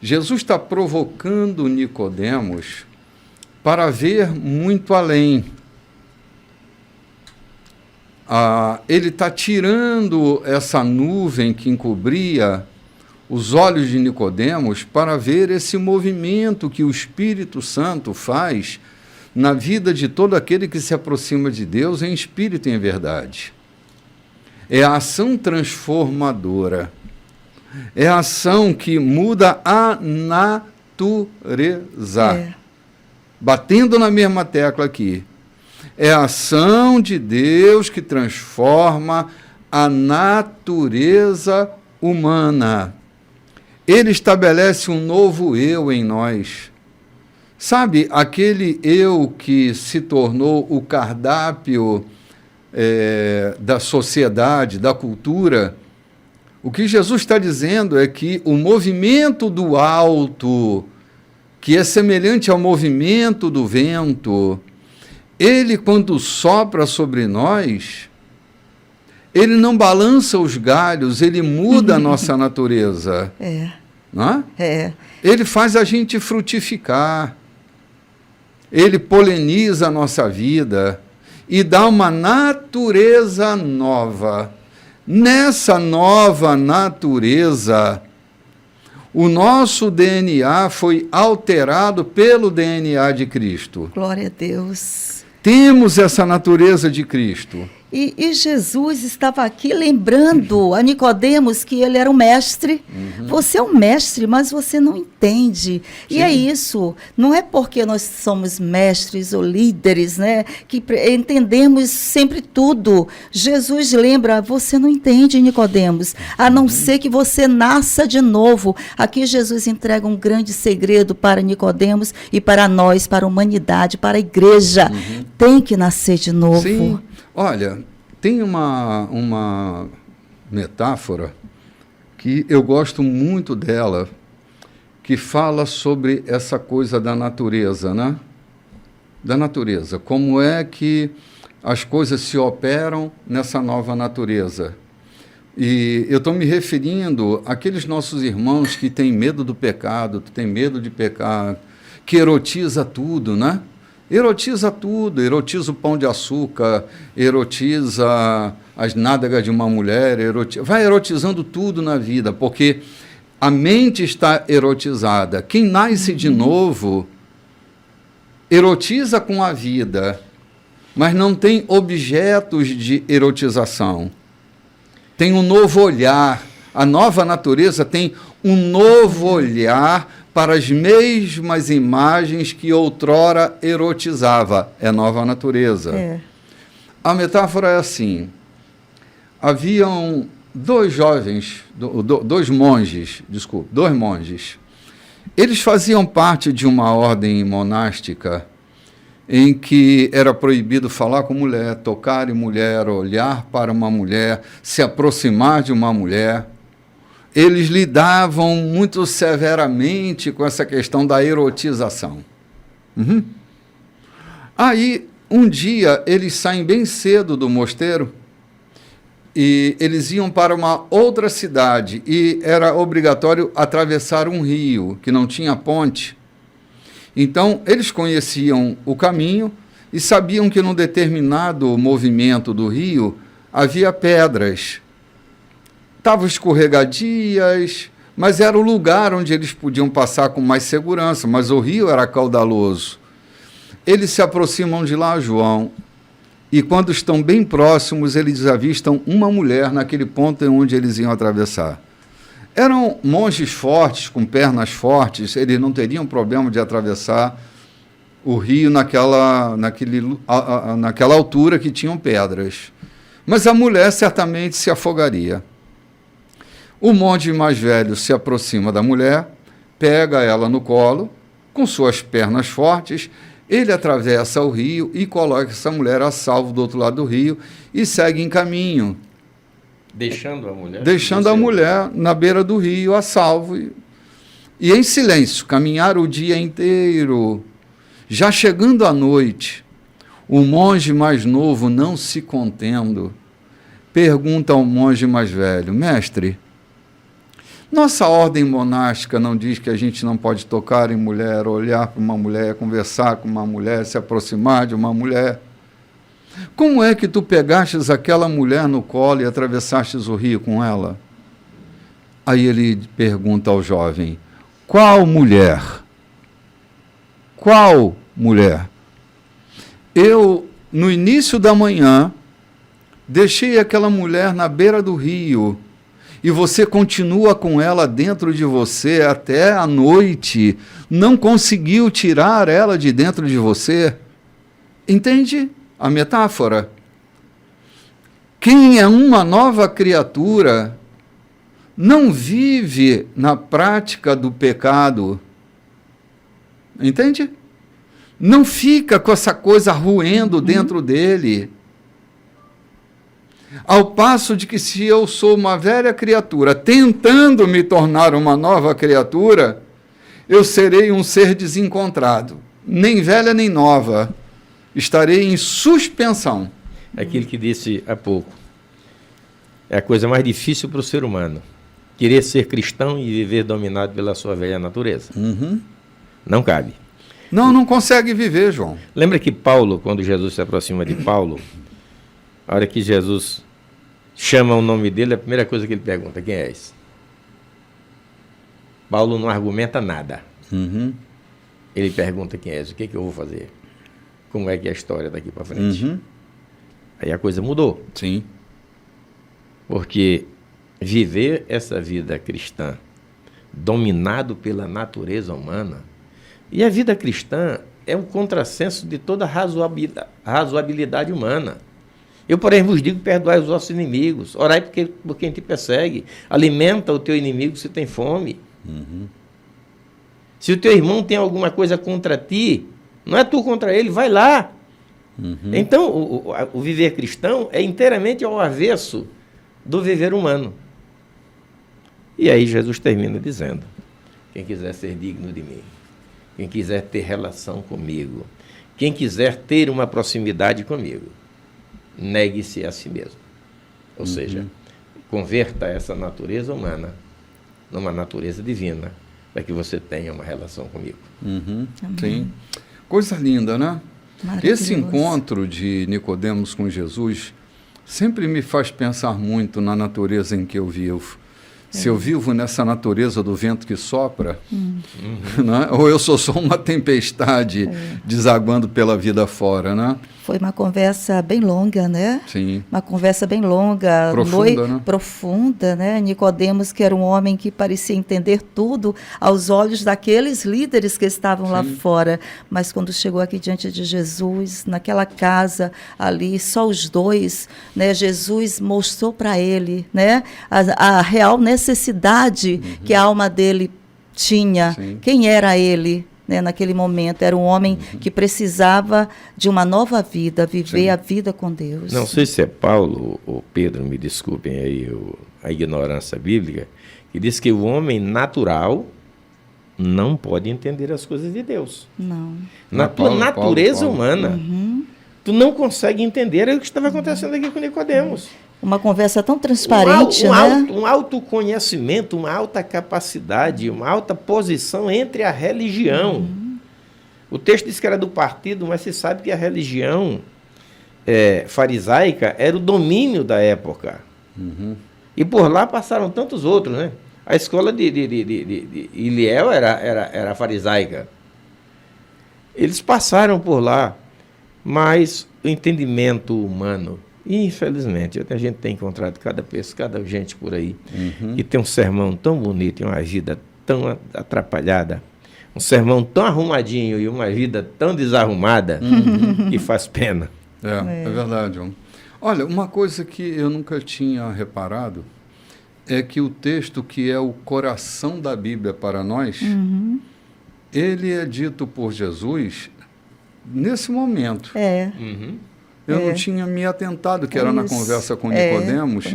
Jesus está provocando Nicodemos para ver muito além. Ele está tirando essa nuvem que encobria os olhos de Nicodemos para ver esse movimento que o Espírito Santo faz na vida de todo aquele que se aproxima de Deus em espírito e em verdade. É a ação transformadora. É a ação que muda a natureza. Batendo na mesma tecla aqui. É a ação de Deus que transforma a natureza humana. Ele estabelece um novo eu em nós. Sabe, aquele eu que se tornou o cardápio da sociedade, da cultura. O que Jesus está dizendo é que o movimento do alto, que é semelhante ao movimento do vento, ele, quando sopra sobre nós, ele não balança os galhos, ele muda a nossa natureza. Não é? Ele faz a gente frutificar, ele poliniza a nossa vida e dá uma natureza nova. Nessa nova natureza, o nosso DNA foi alterado pelo DNA de Cristo. Glória a Deus. Temos essa natureza de Cristo. E Jesus estava aqui lembrando a Nicodemos que ele era um mestre. Você é um mestre, mas você não entende. Sim. E é isso. Não é porque nós somos mestres ou líderes, né, que entendemos sempre tudo. Jesus lembra, você não entende, Nicodemos, a não ser que você nasça de novo. Aqui Jesus entrega um grande segredo para Nicodemos e para nós, para a humanidade, para a igreja. Tem que nascer de novo. Sim. Olha, tem uma metáfora que eu gosto muito dela, que fala sobre essa coisa da natureza, né? Da natureza. Como é que as coisas se operam nessa nova natureza. E eu estou me referindo àqueles nossos irmãos que têm medo do pecado, que têm medo de pecar, que erotiza tudo, né? Erotiza tudo, erotiza o pão de açúcar, erotiza as nádegas de uma mulher, vai erotizando tudo na vida, porque a mente está erotizada. Quem nasce de novo erotiza com a vida, mas não tem objetos de erotização. Tem um novo olhar. A nova natureza tem um novo olhar para as mesmas imagens que outrora erotizava. É nova natureza. A metáfora é assim. Haviam dois monges. Eles faziam parte de uma ordem monástica em que era proibido falar com mulher, tocar em mulher, olhar para uma mulher, se aproximar de uma mulher. Eles lidavam muito severamente com essa questão da erotização. Aí, um dia, eles saem bem cedo do mosteiro e eles iam para uma outra cidade e era obrigatório atravessar um rio, que não tinha ponte. Então, eles conheciam o caminho e sabiam que num determinado movimento do rio havia pedras. Estavam escorregadias, mas era o lugar onde eles podiam passar com mais segurança, mas o rio era caudaloso. Eles se aproximam de lá, João, e quando estão bem próximos, eles avistam uma mulher naquele ponto em onde eles iam atravessar. Eram monges fortes, com pernas fortes, eles não teriam problema de atravessar o rio naquela altura que tinham pedras. Mas a mulher certamente se afogaria. O monge mais velho se aproxima da mulher, pega ela no colo, com suas pernas fortes, ele atravessa o rio e coloca essa mulher a salvo do outro lado do rio e segue em caminho. Deixando a mulher? Deixando a mulher na beira do rio a salvo. E em silêncio, caminhar o dia inteiro. Já chegando à noite, o monge mais novo, não se contendo, pergunta ao monge mais velho: mestre, nossa ordem monástica não diz que a gente não pode tocar em mulher, olhar para uma mulher, conversar com uma mulher, se aproximar de uma mulher. Como é que tu pegastes aquela mulher no colo e atravessastes o rio com ela? Aí ele pergunta ao jovem: qual mulher? Qual mulher? Eu, no início da manhã, deixei aquela mulher na beira do rio e você continua com ela dentro de você até a noite. Não conseguiu tirar ela de dentro de você? Entende a metáfora? Quem é uma nova criatura não vive na prática do pecado. Entende? Não fica com essa coisa roendo dentro dele. Ao passo de que, se eu sou uma velha criatura tentando me tornar uma nova criatura, eu serei um ser desencontrado, nem velha nem nova. Estarei em suspensão. Aquilo que disse há pouco. É a coisa mais difícil para o ser humano. Querer ser cristão e viver dominado pela sua velha natureza. Não cabe. Não consegue viver, João. Lembra que Paulo, quando Jesus se aproxima de Paulo, a hora que Jesus chama o nome dele, a primeira coisa que ele pergunta: quem és? Paulo não argumenta nada. Ele pergunta: quem és? O que é que eu vou fazer? Como é que é a história daqui para frente? Aí a coisa mudou. Sim. Porque viver essa vida cristã dominado pela natureza humana, e a vida cristã é um contrassenso de toda razoabilidade humana. Eu, porém, vos digo: perdoai os vossos inimigos, orai por quem te persegue, alimenta o teu inimigo se tem fome. Se o teu irmão tem alguma coisa contra ti, não é tu contra ele, vai lá. Então, o viver cristão é inteiramente ao avesso do viver humano. E aí Jesus termina dizendo: quem quiser ser digno de mim, quem quiser ter relação comigo, quem quiser ter uma proximidade comigo, negue-se a si mesmo. Ou seja, converta essa natureza humana numa natureza divina, para que você tenha uma relação comigo. Sim. Coisa linda, né? Esse encontro de Nicodemos com Jesus sempre me faz pensar muito na natureza em que eu vivo. Se eu vivo nessa natureza do vento que sopra, né? Ou eu sou só uma tempestade desaguando pela vida fora, né? Foi uma conversa bem longa, né? Sim. Uma conversa bem longa, profunda, né? Nicodemos, que era um homem que parecia entender tudo aos olhos daqueles líderes que estavam lá fora, mas quando chegou aqui diante de Jesus, naquela casa ali, só os dois, né? Jesus mostrou para ele, né? A real necessidade que a alma dele tinha. Quem era ele? Né, naquele momento, era um homem que precisava de uma nova vida, viver a vida com Deus. Não sei se é Paulo ou Pedro, me desculpem aí a ignorância bíblica, que diz que o homem natural não pode entender as coisas de Deus. Não. Na tua natureza humana, tu não consegue entender. Era o que estava acontecendo aqui com Nicodemos. Uma conversa tão transparente, um autoconhecimento, uma alta capacidade, uma alta posição entre a religião. O texto diz que era do partido, mas se sabe que a religião farisaica era o domínio da época. E por lá passaram tantos outros, né? A escola de Iliel era farisaica. Eles passaram por lá, mas o entendimento humano, infelizmente, a gente tem encontrado cada gente por aí que tem um sermão tão bonito e uma vida tão atrapalhada, um sermão tão arrumadinho e uma vida tão desarrumada que faz pena. É verdade, João. Olha, uma coisa que eu nunca tinha reparado é que o texto que é o coração da Bíblia para nós, ele é dito por Jesus nesse momento. Eu não tinha me atentado, que era na conversa com Nicodemos,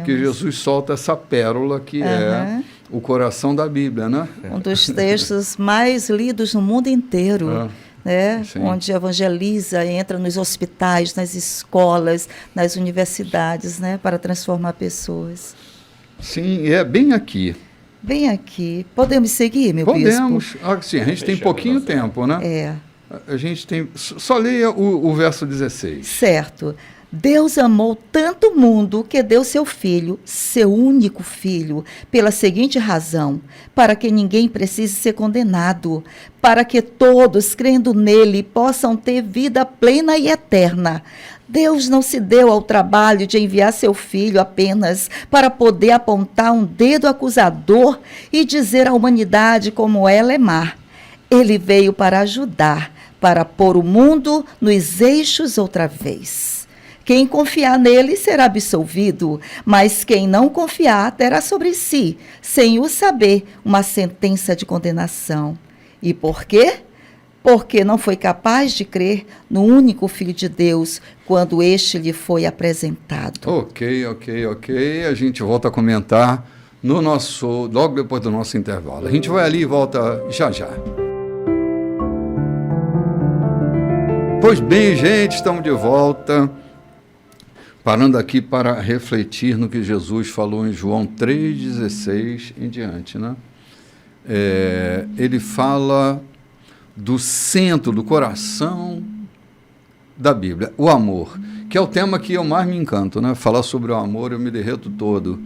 que Jesus solta essa pérola que é o coração da Bíblia, né? Um dos textos mais lidos no mundo inteiro. né? Onde evangeliza, entra nos hospitais, nas escolas, nas universidades, né? Para transformar pessoas. Sim, é bem aqui. Bem aqui. Podemos seguir, meu bispo? Podemos. Sim, a gente tem pouquinho tempo, né? A gente tem... Só leia o verso 16. Certo. Deus amou tanto o mundo que deu seu filho, seu único filho, pela seguinte razão: para que ninguém precise ser condenado, para que todos, crendo nele, possam ter vida plena e eterna. Deus não se deu ao trabalho de enviar seu filho apenas para poder apontar um dedo acusador e dizer à humanidade como ela é má. Ele veio para ajudar, para pôr o mundo nos eixos outra vez. Quem confiar nele será absolvido, mas quem não confiar terá sobre si, sem o saber, uma sentença de condenação. E por quê? Porque não foi capaz de crer no único Filho de Deus quando este lhe foi apresentado. Ok. A gente volta a comentar logo depois do nosso intervalo. A gente vai ali e volta já. Pois bem, gente, estamos de volta. Parando aqui para refletir no que Jesus falou em João 3,16 em diante, né? Ele fala do centro, do coração da Bíblia, o amor, que é o tema que eu mais me encanto, né? Falar sobre o amor eu me derreto todo,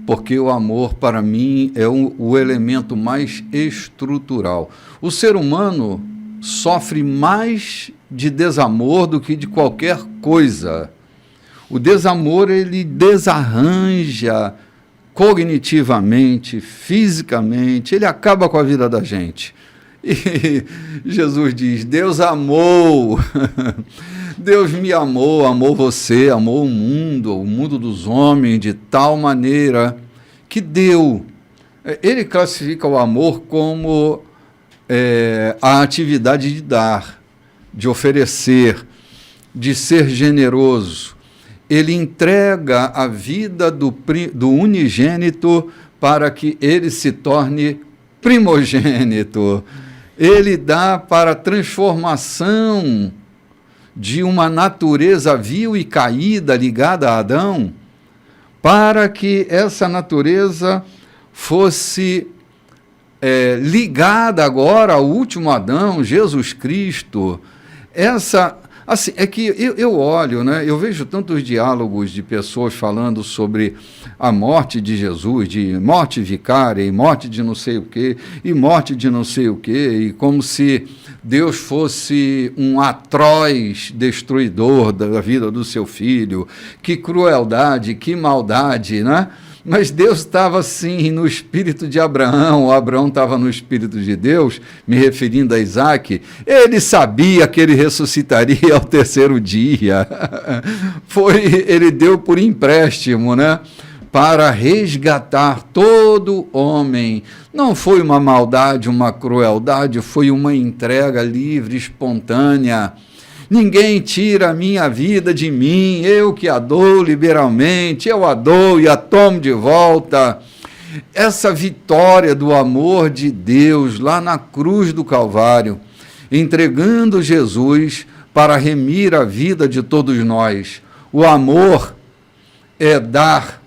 porque o amor para mim é o elemento mais estrutural. O ser humano sofre mais de desamor do que de qualquer coisa. O desamor, ele desarranja cognitivamente, fisicamente, ele acaba com a vida da gente. E Jesus diz, Deus amou, Deus me amou, amou você, amou o mundo dos homens, de tal maneira que deu. Ele classifica o amor como a atividade de dar, de oferecer, de ser generoso. Ele entrega a vida do unigênito para que ele se torne primogênito. Ele dá para a transformação de uma natureza vil e caída ligada a Adão, para que essa natureza fosse ligada agora ao último Adão, Jesus Cristo. Assim, é que eu olho, né, eu vejo tantos diálogos de pessoas falando sobre a morte de Jesus, de morte vicária, e morte de não sei o quê, e morte de não sei o quê, e como se Deus fosse um atroz destruidor da vida do seu filho. Que crueldade, que maldade, né? Mas Deus estava, sim, no espírito de Abraão, Abraão estava no espírito de Deus, me referindo a Isaac. Ele sabia que ele ressuscitaria ao terceiro dia. Ele deu por empréstimo, né? Para resgatar todo homem. Não foi uma maldade, uma crueldade, foi uma entrega livre, espontânea. Ninguém tira a minha vida de mim, eu que a dou liberalmente, eu a dou e a tomo de volta. Essa vitória do amor de Deus lá na cruz do Calvário, entregando Jesus para remir a vida de todos nós. O amor é dar,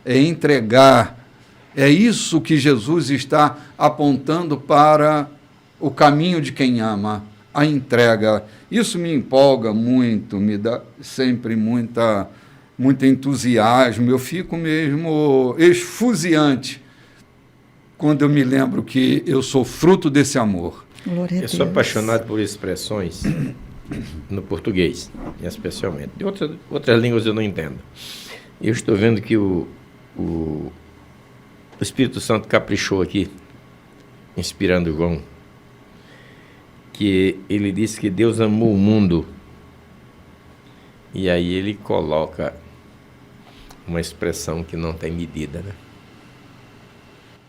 é entregar. É isso que Jesus está apontando para o caminho de quem ama, a entrega. Isso me empolga muito, me dá sempre muito entusiasmo. Eu fico mesmo esfuziante quando eu me lembro que eu sou fruto desse amor. Eu sou apaixonado por expressões no português, especialmente. De outras línguas eu não entendo. Eu estou vendo que o Espírito Santo caprichou aqui, inspirando o João, que ele disse que Deus amou o mundo, e aí ele coloca uma expressão que não tem medida, né?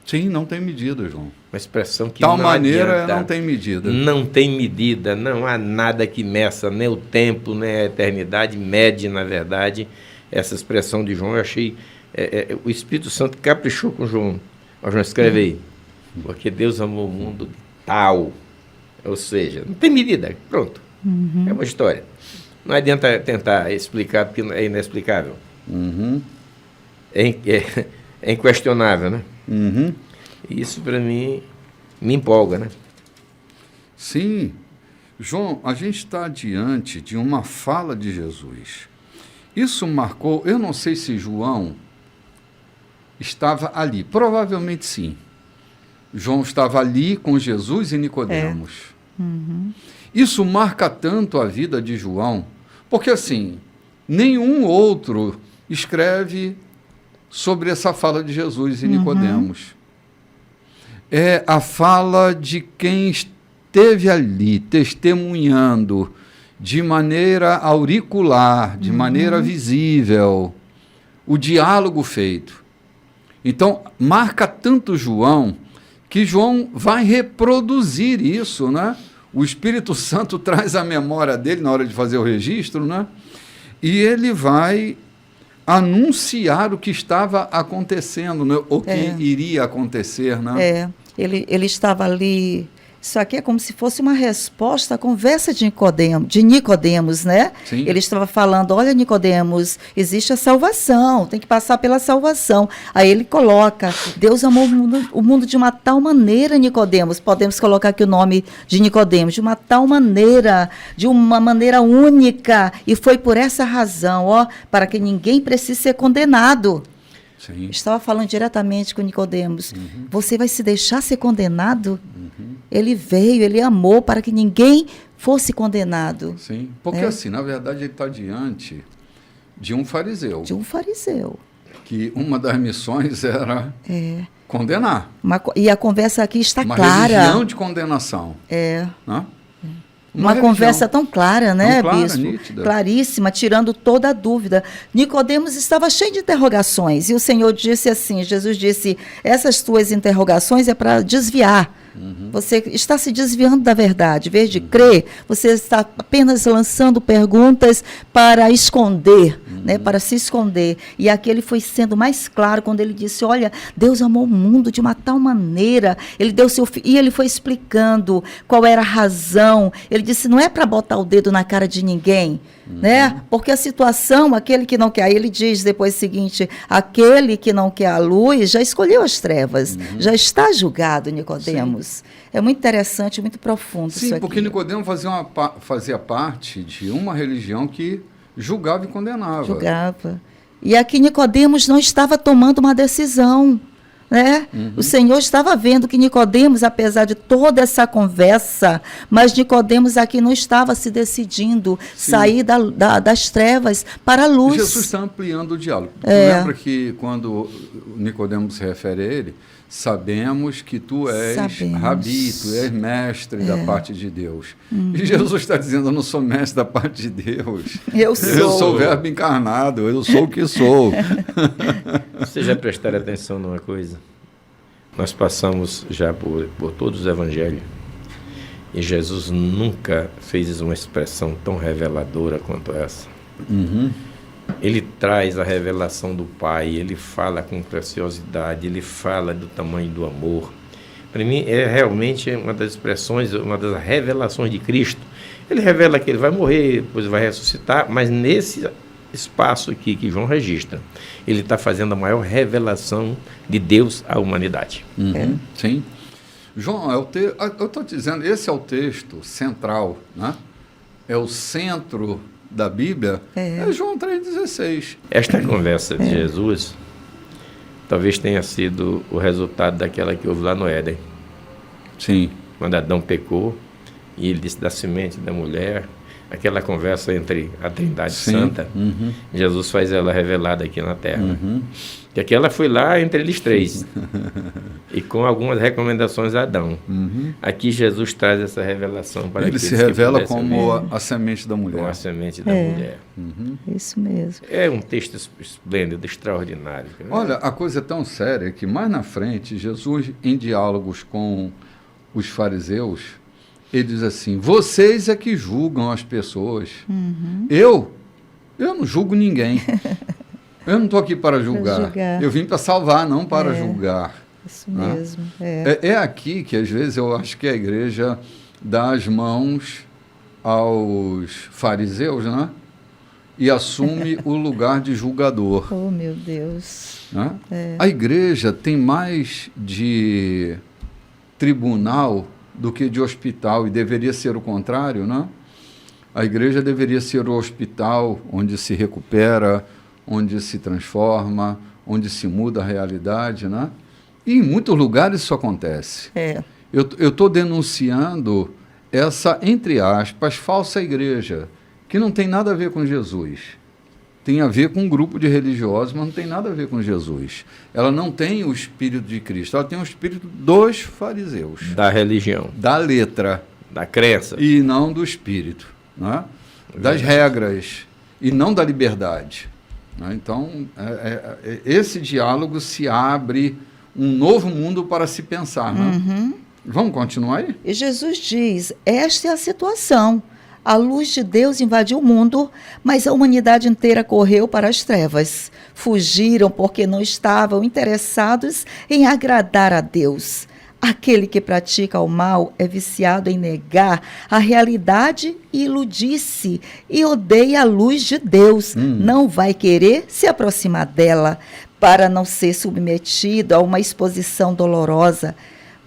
Sim, não tem medida, João. Uma expressão que tal maneira não tem medida. Não tem medida, não há nada que meça, nem o tempo, nem a eternidade mede, na verdade, essa expressão de João. Eu achei, o Espírito Santo caprichou com João. João, escreve aí, porque Deus amou o mundo tal. Ou seja, não tem medida. Pronto. É uma história. Não adianta tentar explicar, porque é inexplicável. É inquestionável, né? Isso, para mim, me empolga, né? Sim. João, a gente está diante de uma fala de Jesus. Isso marcou, eu não sei se João estava ali, provavelmente sim. João estava ali com Jesus e Nicodemos. Isso marca tanto a vida de João, porque assim, nenhum outro escreve sobre essa fala de Jesus e Nicodemos. É a fala de quem esteve ali, testemunhando de maneira auricular, de maneira visível, o diálogo feito. Então, marca tanto João, que João vai reproduzir isso, né? O Espírito Santo traz a memória dele na hora de fazer o registro, né? E ele vai anunciar o que estava acontecendo, né? O que iria acontecer, né? Ele estava ali. Isso aqui é como se fosse uma resposta à conversa de Nicodemos, né? Sim. Ele estava falando, olha, Nicodemos, existe a salvação, tem que passar pela salvação. Aí ele coloca, Deus amou o mundo de uma tal maneira, Nicodemos, podemos colocar aqui o nome de Nicodemos, de uma tal maneira, de uma maneira única, e foi por essa razão, para que ninguém precise ser condenado. Sim. Estava falando diretamente com Nicodemos. Você vai se deixar ser condenado? Ele veio, ele amou para que ninguém fosse condenado. Sim, porque assim, na verdade, ele está diante de um fariseu. De um fariseu. Que uma das missões era condenar. E a conversa aqui está uma clara. Uma religião de condenação. Né? Uma conversa tão clara, né, tão clara, bispo? Nítida. Claríssima, tirando toda a dúvida. Nicodemos estava cheio de interrogações. E o Senhor disse assim, Jesus disse, essas tuas interrogações é para desviar. Você está se desviando da verdade. Em vez de crer, você está apenas lançando perguntas para esconder, né, para se esconder. E aqui ele foi sendo mais claro quando ele disse, olha, Deus amou o mundo de uma tal maneira, ele deu seu filho, e ele foi explicando qual era a razão. Ele disse, não é para botar o dedo na cara de ninguém, né? Porque a situação, aquele que não quer, aí ele diz depois o seguinte, aquele que não quer a luz já escolheu as trevas, já está julgado, Nicodemos. Sim. É muito interessante, muito profundo isso aqui. Sim, porque Nicodemos fazia parte de uma religião que julgava e condenava. Julgava. E aqui Nicodemos não estava tomando uma decisão, né? O Senhor estava vendo que Nicodemos, apesar de toda essa conversa, mas Nicodemos aqui não estava se decidindo sair das trevas para a luz. Jesus está ampliando o diálogo. Lembra que quando Nicodemos se refere a ele, sabemos que tu és rabi, tu és mestre da parte de Deus. E Jesus está dizendo, eu não sou mestre da parte de Deus. Eu sou o verbo encarnado, eu sou o que sou. Vocês já prestaram atenção numa coisa? Nós passamos já por todos os evangelhos e Jesus nunca fez uma expressão tão reveladora quanto essa. Ele traz a revelação do Pai, ele fala com preciosidade, ele fala do tamanho do amor. Para mim, é realmente uma das expressões, uma das revelações de Cristo. Ele revela que ele vai morrer, depois vai ressuscitar, mas nesse espaço aqui que João registra, ele está fazendo a maior revelação de Deus à humanidade. Sim. João, eu estou dizendo, esse é o texto central, né? É o centro da Bíblia, é João 3,16. Esta conversa de Jesus talvez tenha sido o resultado daquela que houve lá no Éden. Sim. Quando Adão pecou, e ele disse da semente da mulher, aquela conversa entre a Trindade Santa, Jesus faz ela revelada aqui na Terra. Que aquela foi lá entre eles três, e com algumas recomendações a Adão. Aqui Jesus traz essa revelação para ele se revela como a semente da mulher. Com a semente da mulher. Isso mesmo. É um texto esplêndido, extraordinário. Né? Olha, a coisa é tão séria que mais na frente, Jesus, em diálogos com os fariseus, ele diz assim, vocês é que julgam as pessoas. Eu não julgo ninguém. Eu não estou aqui para julgar. Eu vim para salvar, não para julgar. Isso mesmo. É aqui que, às vezes, eu acho que a igreja dá as mãos aos fariseus, né? E assume o lugar de julgador. Oh, meu Deus. Né? A igreja tem mais de tribunal do que de hospital, e deveria ser o contrário, né? A igreja deveria ser o hospital onde se recupera, onde se transforma, onde se muda a realidade, né? E em muitos lugares isso acontece. Eu estou denunciando essa, entre aspas, falsa igreja, que não tem nada a ver com Jesus. Tem a ver com um grupo de religiosos, mas não tem nada a ver com Jesus. Ela não tem o Espírito de Cristo, ela tem o Espírito dos fariseus. Da religião. Da letra. Da crença. E não do Espírito. Né? Das regras, e não da liberdade. Né? Então, esse diálogo se abre um novo mundo para se pensar. Né? Vamos continuar aí? E Jesus diz, esta é a situação. A luz de Deus invadiu o mundo, mas a humanidade inteira correu para as trevas. Fugiram porque não estavam interessados em agradar a Deus. Aquele que pratica o mal é viciado em negar a realidade e iludir-se e odeia a luz de Deus. Não vai querer se aproximar dela para não ser submetido a uma exposição dolorosa.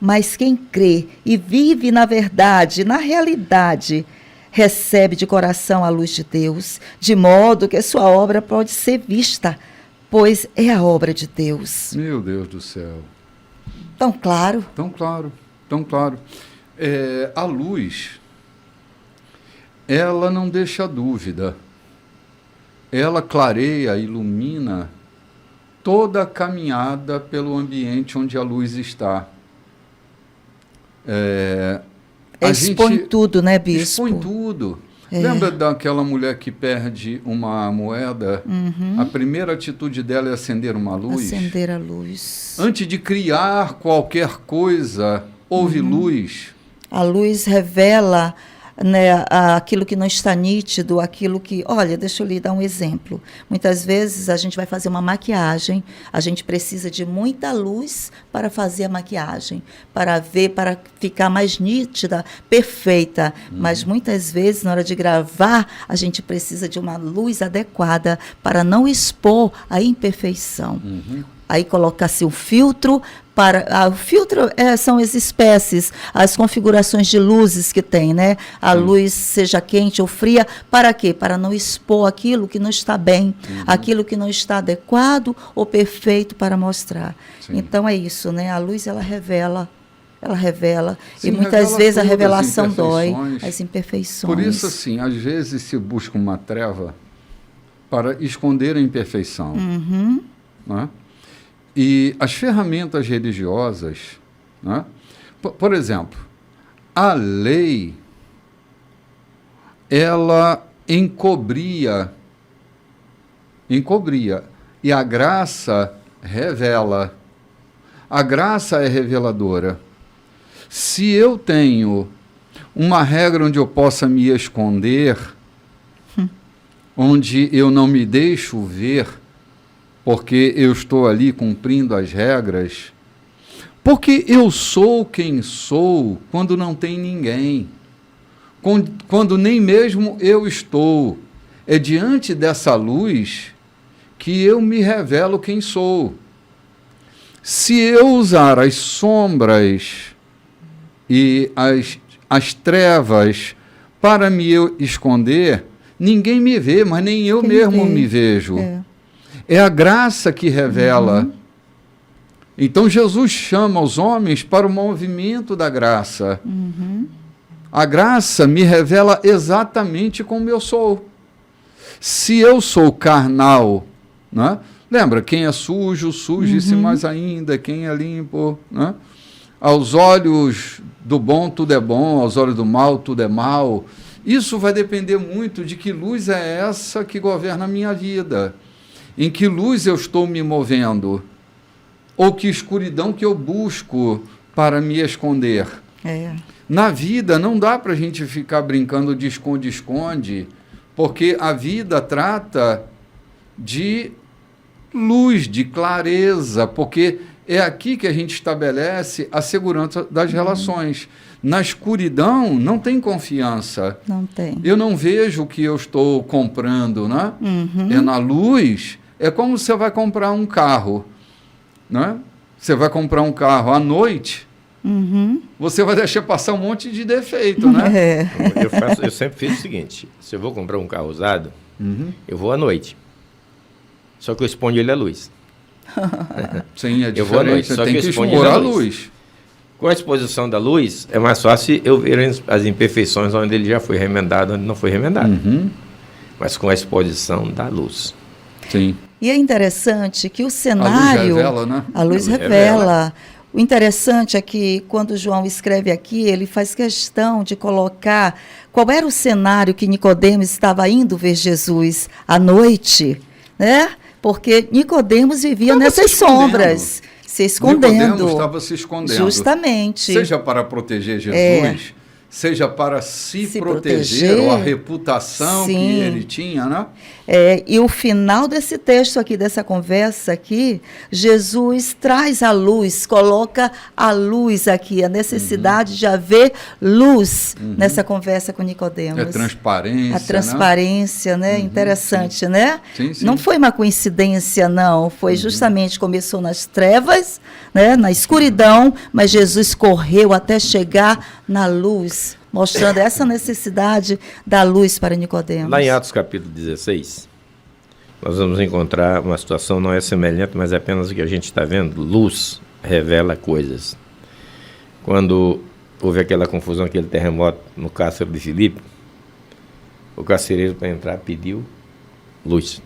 Mas quem crê e vive na verdade, na realidade, recebe de coração a luz de Deus, de modo que sua obra pode ser vista, pois é a obra de Deus. Meu Deus do céu. Tão claro. Tão claro, tão claro. A luz, ela não deixa dúvida. Ela clareia, ilumina toda a caminhada pelo ambiente onde a luz está. Expõe tudo, né, bispo? Expõe tudo. Lembra daquela mulher que perde uma moeda? A primeira atitude dela é acender uma luz. Acender a luz. Antes de criar qualquer coisa, houve luz. A luz revela, né, aquilo que não está nítido, aquilo que... Olha, deixa eu lhe dar um exemplo. Muitas vezes a gente vai fazer uma maquiagem, a gente precisa de muita luz para fazer a maquiagem, para ver, para ficar mais nítida, perfeita. Mas muitas vezes, na hora de gravar, a gente precisa de uma luz adequada para não expor a imperfeição. Aí coloca-se o filtro. O filtro são as espécies, as configurações de luzes que tem, né? A luz seja quente ou fria, para quê? Para não expor aquilo que não está bem, aquilo que não está adequado ou perfeito para mostrar. Sim. Então é isso, né? A luz, ela revela. Sim, e muitas vezes a revelação dói, as imperfeições. Por isso, assim, às vezes se busca uma treva para esconder a imperfeição. Né? E as ferramentas religiosas, né? Por exemplo, a lei, ela encobria, e a graça revela. A graça é reveladora. Se eu tenho uma regra onde eu possa me esconder, onde eu não me deixo ver, porque eu estou ali cumprindo as regras, porque eu sou quem sou quando não tem ninguém, quando nem mesmo eu estou. É diante dessa luz que eu me revelo quem sou. Se eu usar as sombras e as trevas para me esconder, ninguém me vê, mas nem eu mesmo me vejo. É a graça que revela. Então, Jesus chama os homens para o movimento da graça. A graça me revela exatamente como eu sou. Se eu sou carnal, né? Lembra, quem é sujo, suje-se mais ainda, quem é limpo. Né? Aos olhos do bom, tudo é bom, aos olhos do mal, tudo é mal. Isso vai depender muito de que luz é essa que governa a minha vida. Em que luz eu estou me movendo? Ou que escuridão que eu busco para me esconder? Na vida não dá para a gente ficar brincando de esconde-esconde, porque a vida trata de luz, de clareza, porque é aqui que a gente estabelece a segurança das relações. Na escuridão não tem confiança. Não tem. Eu não vejo o que eu estou comprando, né? É na luz, é como você vai comprar um carro, né? Você vai comprar um carro à noite, você vai deixar passar um monte de defeito, né? Eu sempre fiz o seguinte, se eu vou comprar um carro usado, eu vou à noite. Só que eu exponho ele à luz. Sim, é diferente. Eu vou à noite, você tem que expor a luz. Com a exposição da luz, é mais fácil eu ver as imperfeições onde ele já foi remendado, onde não foi remendado. Mas com a exposição da luz. Sim. E é interessante que o cenário... A luz revela, né? A luz revela. O interessante é que, quando João escreve aqui, ele faz questão de colocar qual era o cenário que Nicodemos estava indo ver Jesus à noite, né? Porque Nicodemos vivia nessas sombras, se escondendo. Nicodemos estava se escondendo. Justamente. Seja para proteger Jesus, seja para se proteger, ou a reputação que ele tinha, né? E o final desse texto aqui, dessa conversa aqui, Jesus traz a luz, coloca a luz aqui, a necessidade de haver luz nessa conversa com Nicodemos. É transparência. A transparência, né? Interessante, sim. né? Sim. Não foi uma coincidência, não. Foi justamente, começou nas trevas, né? Na escuridão, mas Jesus correu até chegar na luz, mostrando essa necessidade da luz para Nicodemos. Lá em Atos capítulo 16, nós vamos encontrar uma situação, não é semelhante, mas é apenas o que a gente está vendo. Luz revela coisas. Quando houve aquela confusão, aquele terremoto no cárcere de Filipe, o carcereiro, para entrar, pediu luz.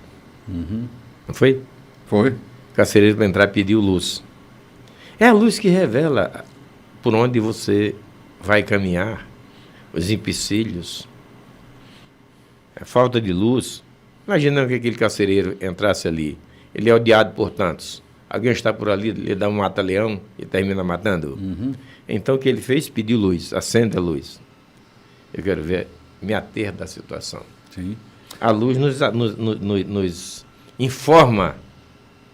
Não foi? Foi. O carcereiro, para entrar, pediu luz. É a luz que revela por onde você vai caminhar, os empecilhos, a falta de luz. Imagina que aquele carcereiro entrasse ali, ele é odiado por tantos, alguém está por ali, ele dá um mata-leão e termina matando. Então o que ele fez? Pediu luz, acende a luz. Eu quero ver, me ater da situação. Sim. A luz nos informa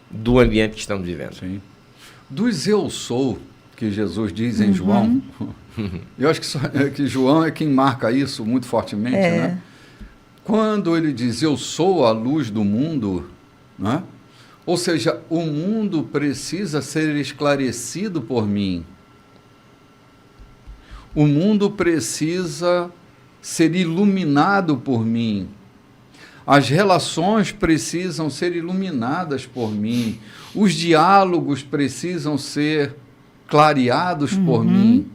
do ambiente que estamos vivendo. Sim. Dos eu sou, que Jesus diz em João, eu acho que João é quem marca isso muito fortemente, né? Quando ele diz, eu sou a luz do mundo, né? Ou seja, o mundo precisa ser esclarecido por mim. O mundo precisa ser iluminado por mim. As relações precisam ser iluminadas por mim. Os diálogos precisam ser clareados por mim.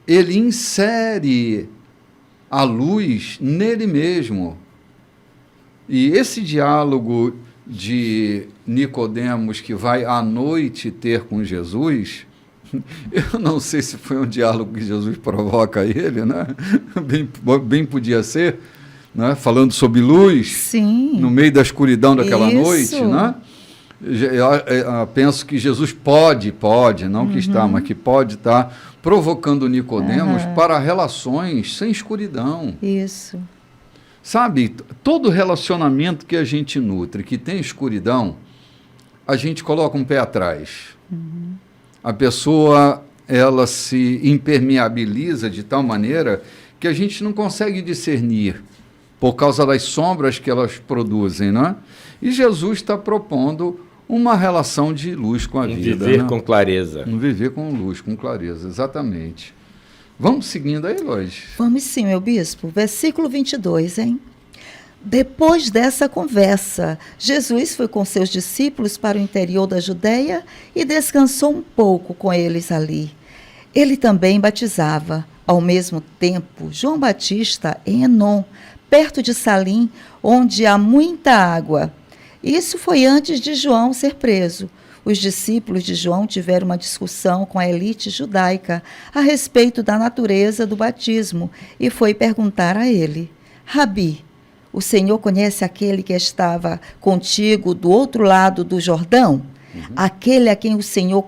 Ele insere a luz nele mesmo. E esse diálogo de Nicodemos, que vai à noite ter com Jesus, eu não sei se foi um diálogo que Jesus provoca ele, né? Bem podia ser, né? Falando sobre luz. Sim. No meio da escuridão daquela noite, né? Eu penso que Jesus pode, não que está, mas que pode estar provocando Nicodemos para relações sem escuridão. Isso. Sabe, todo relacionamento que a gente nutre, que tem escuridão, a gente coloca um pé atrás. A pessoa, ela se impermeabiliza de tal maneira que a gente não consegue discernir por causa das sombras que elas produzem, não é? E Jesus está propondo uma relação de luz com a vida. Viver com clareza. Viver com luz, com clareza, exatamente. Vamos seguindo aí, Loide? Vamos sim, meu bispo. Versículo 22, hein? Depois dessa conversa, Jesus foi com seus discípulos para o interior da Judéia e descansou um pouco com eles ali. Ele também batizava, ao mesmo tempo, João Batista em Enom, perto de Salim, onde há muita água. Isso foi antes de João ser preso. Os discípulos de João tiveram uma discussão com a elite judaica a respeito da natureza do batismo e foi perguntar a ele: Rabi, o Senhor conhece aquele que estava contigo do outro lado do Jordão? Aquele a quem o Senhor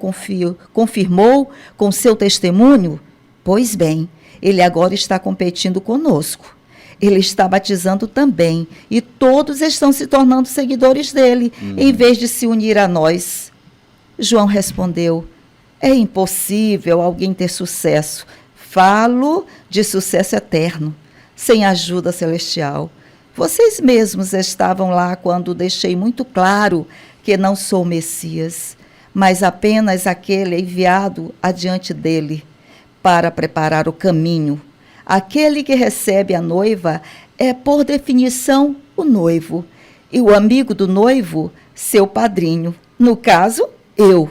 confirmou com seu testemunho? Pois bem, ele agora está competindo conosco. Ele está batizando também, e todos estão se tornando seguidores dele, em vez de se unir a nós. João respondeu: É impossível alguém ter sucesso. Falo de sucesso eterno, sem ajuda celestial. Vocês mesmos estavam lá quando deixei muito claro que não sou o Messias, mas apenas aquele enviado adiante dele para preparar o caminho. Aquele que recebe a noiva é, por definição, o noivo, e o amigo do noivo, seu padrinho. No caso, eu.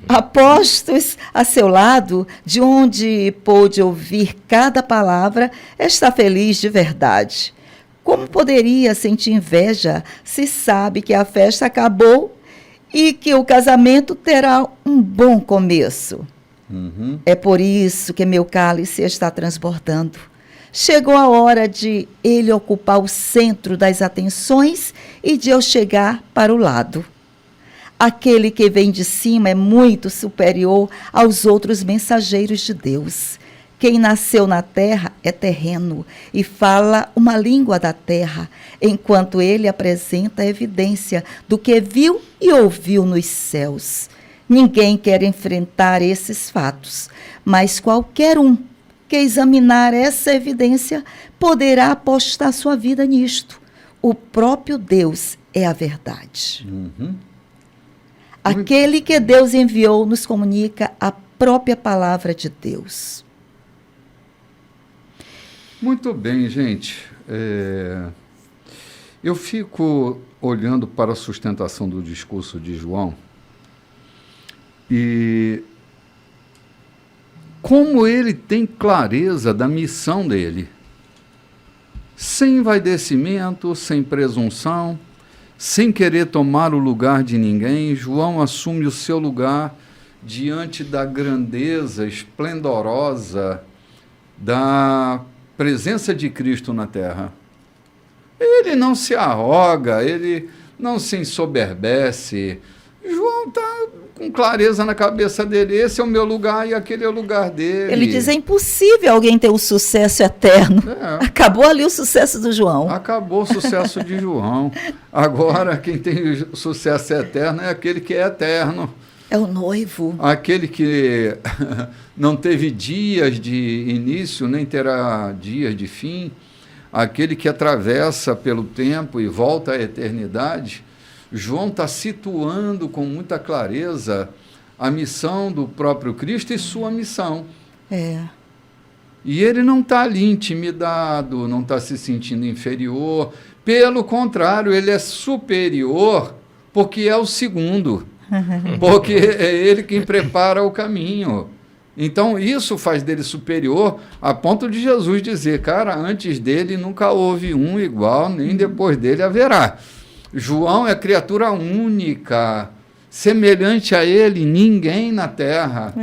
Apostos a seu lado, de onde pôde ouvir cada palavra, está feliz de verdade. Como poderia sentir inveja se sabe que a festa acabou e que o casamento terá um bom começo? É por isso que meu cálice está transbordando. Chegou a hora de ele ocupar o centro das atenções e de eu chegar para o lado. Aquele que vem de cima é muito superior aos outros mensageiros de Deus. Quem nasceu na terra é terreno e fala uma língua da terra, enquanto ele apresenta a evidência do que viu e ouviu nos céus. Ninguém quer enfrentar esses fatos, mas qualquer um que examinar essa evidência poderá apostar sua vida nisto. O próprio Deus é a verdade. Aquele que Deus enviou nos comunica a própria palavra de Deus. Muito bem, gente. Eu fico olhando para a sustentação do discurso de João e como ele tem clareza da missão dele, sem envaidecimento, sem presunção, sem querer tomar o lugar de ninguém. João assume o seu lugar diante da grandeza esplendorosa da presença de Cristo na terra. Ele não se arroga, ele não se ensoberbece. João está com clareza na cabeça dele, esse é o meu lugar e aquele é o lugar dele. Ele diz, é impossível alguém ter o sucesso eterno. Acabou ali o sucesso do João. Acabou o sucesso de João. Agora, quem tem o sucesso eterno é aquele que é eterno. É o noivo. Aquele que não teve dias de início, nem terá dias de fim. Aquele que atravessa pelo tempo e volta à eternidade. João está situando com muita clareza a missão do próprio Cristo e sua missão. E ele não está ali intimidado, não está se sentindo inferior. Pelo contrário, ele é superior porque é o segundo. Porque é ele quem prepara o caminho. Então, isso faz dele superior a ponto de Jesus dizer, cara, antes dele nunca houve um igual, nem depois dele haverá. João é criatura única, semelhante a ele, ninguém na terra,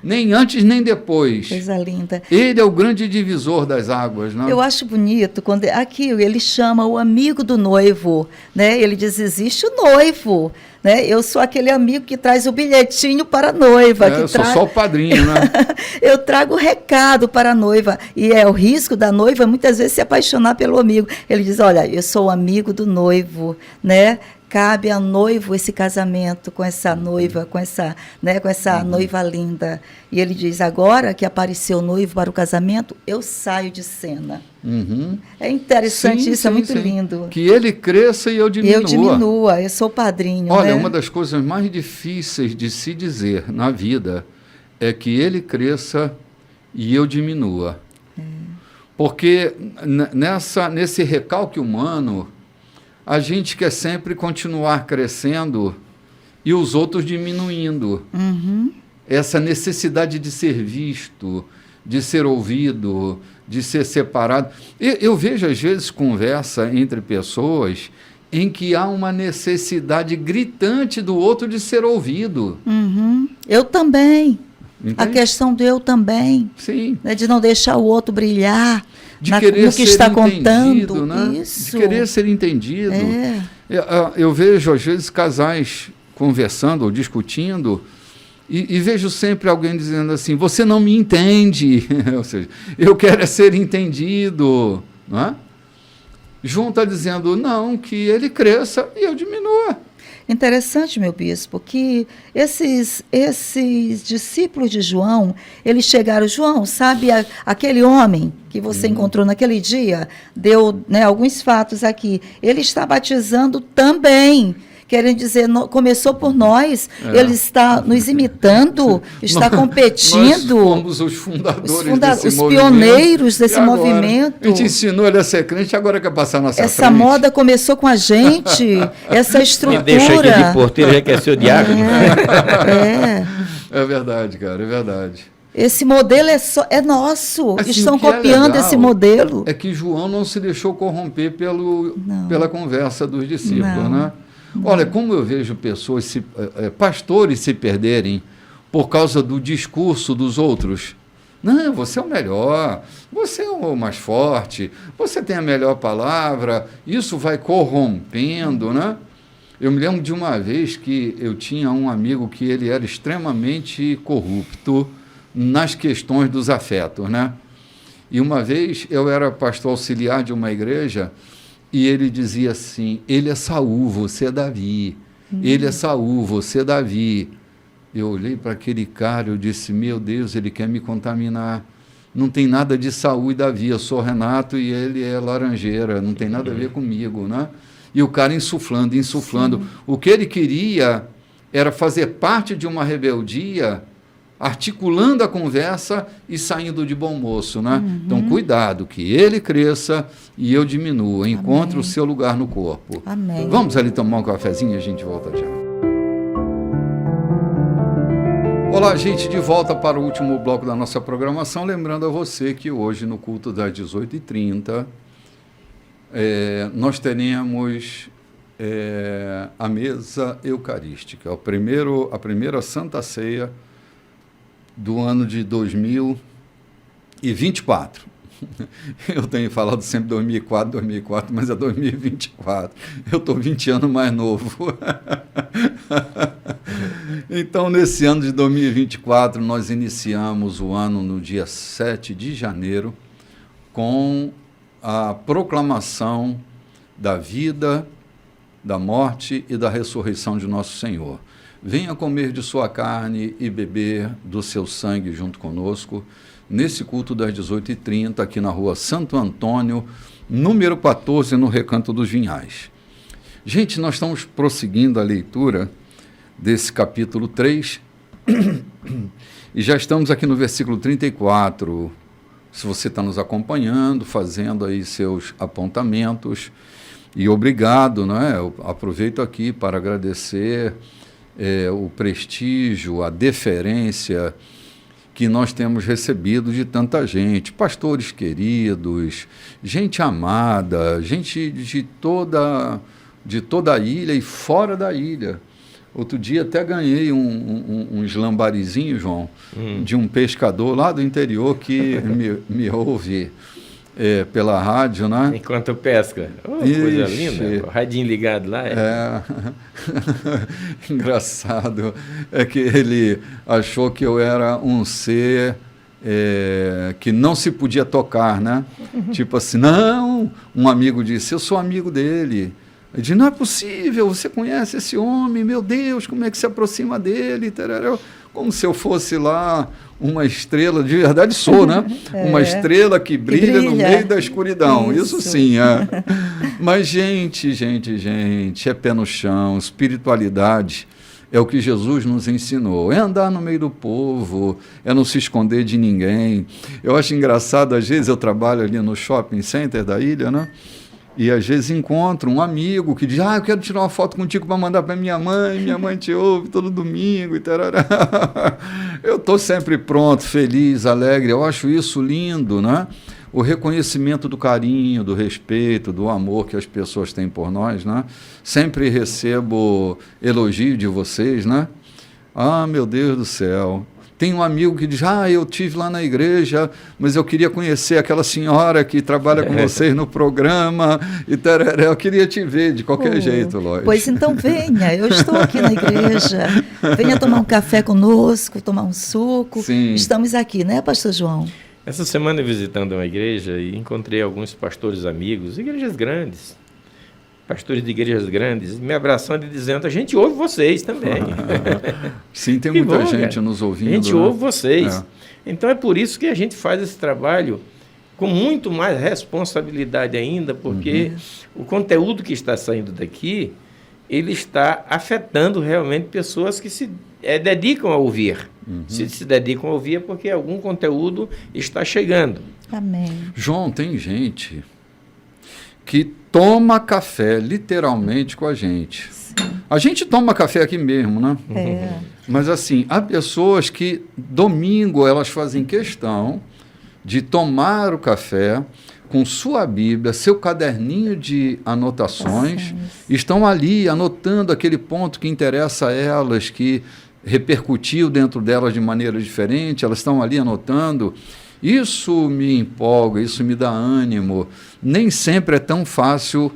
nem antes nem depois. Coisa linda. Ele é o grande divisor das águas, não? Eu acho bonito quando aqui ele chama o amigo do noivo, né? Ele diz, existe o noivo, né? Eu sou aquele amigo que traz o bilhetinho para a noiva. Eu sou só o padrinho, né? Eu trago o recado para a noiva. E é o risco da noiva muitas vezes se apaixonar pelo amigo. Ele diz, olha, eu sou o amigo do noivo, né? Cabe ao noivo esse casamento com essa noiva, com essa noiva linda. E ele diz, agora que apareceu o noivo para o casamento, eu saio de cena. É interessante isso, é muito lindo. Que ele cresça e eu diminua. Eu diminua, eu sou o padrinho. Olha, né? Uma das coisas mais difíceis de se dizer na vida é que ele cresça e eu diminua. Porque nesse recalque humano, a gente quer sempre continuar crescendo e os outros diminuindo. Essa necessidade de ser visto, de ser ouvido, de ser separado. Eu vejo, às vezes, conversa entre pessoas em que há uma necessidade gritante do outro de ser ouvido. Eu também. Entende? A questão do eu também. Sim. Né, de não deixar o outro brilhar De querer no que ser está entendido, contando. né? Isso. De querer ser entendido. Eu vejo, às vezes, casais conversando ou discutindo e vejo sempre alguém dizendo assim, você não me entende. Ou seja, eu quero ser entendido. Não é? João está dizendo, não, que ele cresça e eu diminua. Interessante, meu bispo, que esses discípulos de João, eles chegaram, João, sabe aquele homem que você encontrou naquele dia? Deu, né, alguns fatos aqui. Ele está batizando também. Querem dizer, começou por nós, ele está nos imitando, está competindo. Nós fomos os fundadores desse os movimento. Pioneiros desse movimento. A gente ensinou ele a ser crente, agora quer passar a nossa frente. Essa moda começou com a gente, essa estrutura. Me deixa aqui de porteiro, já quer ser o diácono. É verdade, cara, é verdade. Esse modelo é nosso. Assim, estão copiando esse modelo. É que João não se deixou corromper pela conversa dos discípulos, né? Olha, como eu vejo pessoas, pastores se perderem por causa do discurso dos outros. Não, você é o melhor, você é o mais forte, você tem a melhor palavra, isso vai corrompendo, né? Eu me lembro de uma vez que eu tinha um amigo que ele era extremamente corrupto nas questões dos afetos, né? E uma vez eu era pastor auxiliar de uma igreja. E ele dizia assim, ele é Saul, você é Davi. Ele é Saul, você é Davi. Eu olhei para aquele cara e eu disse, meu Deus, ele quer me contaminar. Não tem nada de Saul e Davi, eu sou Renato e ele é Laranjeira, não tem nada a ver comigo, né? E o cara insuflando. Sim. O que ele queria era fazer parte de uma rebeldia, articulando a conversa e saindo de bom moço, né? Então, cuidado, que ele cresça e eu diminua, encontre o seu lugar no corpo. Amém. Vamos ali tomar um cafezinho e a gente volta já. Olá, gente, de volta para o último bloco da nossa programação, lembrando a você que hoje, no culto das 18h30, nós teremos a mesa eucarística, a primeira Santa Ceia do ano de 2024. Eu tenho falado sempre 2004, mas é 2024. Eu estou 20 anos mais novo. Então, nesse ano de 2024, nós iniciamos o ano no dia 7 de janeiro com a proclamação da vida, da morte e da ressurreição de nosso Senhor. Venha comer de sua carne e beber do seu sangue junto conosco, nesse culto das 18h30, aqui na rua Santo Antônio, número 14, no Recanto dos Vinhais. Gente, nós estamos prosseguindo a leitura desse capítulo 3, e já estamos aqui no versículo 34. Se você está nos acompanhando, fazendo aí seus apontamentos, e obrigado, né? Eu aproveito aqui para agradecer o prestígio, a deferência que nós temos recebido de tanta gente, pastores queridos, gente amada, gente de toda a ilha e fora da ilha. Outro dia até ganhei uns lambarizinhos, João, de um pescador lá do interior que me ouve pela rádio, né? Enquanto pesca. Coisa linda. O radinho ligado lá. Engraçado. É que ele achou que eu era um ser que não se podia tocar, né? Tipo assim, não. Um amigo disse, eu sou amigo dele. Eu disse, não é possível, você conhece esse homem, meu Deus, como é que se aproxima dele? Como se eu fosse lá uma estrela, de verdade sou, né? Uma estrela que brilha no meio da escuridão, isso sim. Mas gente, é pé no chão, espiritualidade é o que Jesus nos ensinou, é andar no meio do povo, é não se esconder de ninguém. Eu acho engraçado, às vezes eu trabalho ali no shopping center da ilha, né? E às vezes encontro um amigo que diz, eu quero tirar uma foto contigo para mandar para minha mãe te ouve todo domingo, e tarará. Eu estou sempre pronto, feliz, alegre, eu acho isso lindo, né? O reconhecimento do carinho, do respeito, do amor que as pessoas têm por nós, né? Sempre recebo elogio de vocês, né? Meu Deus do céu. Tem um amigo que diz, eu estive lá na igreja, mas eu queria conhecer aquela senhora que trabalha com vocês no programa, e tarará, eu queria te ver de qualquer jeito, Lóis. Pois então venha, eu estou aqui na igreja, venha tomar um café conosco, tomar um suco. Sim. Estamos aqui, né, pastor João? Essa semana visitando uma igreja e encontrei alguns pastores amigos, igrejas grandes, pastores de igrejas grandes, me abraçando e dizendo, a gente ouve vocês também. Sim, tem muita gente nos ouvindo. A gente ouve vocês. Então é por isso que a gente faz esse trabalho com muito mais responsabilidade ainda, porque o conteúdo que está saindo daqui, ele está afetando realmente pessoas que se dedicam a ouvir. Se dedicam a ouvir é porque algum conteúdo está chegando. Amém. João, tem gente que toma café literalmente com a gente. Sim. A gente toma café aqui mesmo, né? Mas assim, há pessoas que domingo elas fazem questão de tomar o café com sua Bíblia, seu caderninho de anotações, estão ali anotando aquele ponto que interessa a elas, que repercutiu dentro delas de maneira diferente, elas estão ali anotando. Isso me empolga, isso me dá ânimo. Nem sempre é tão fácil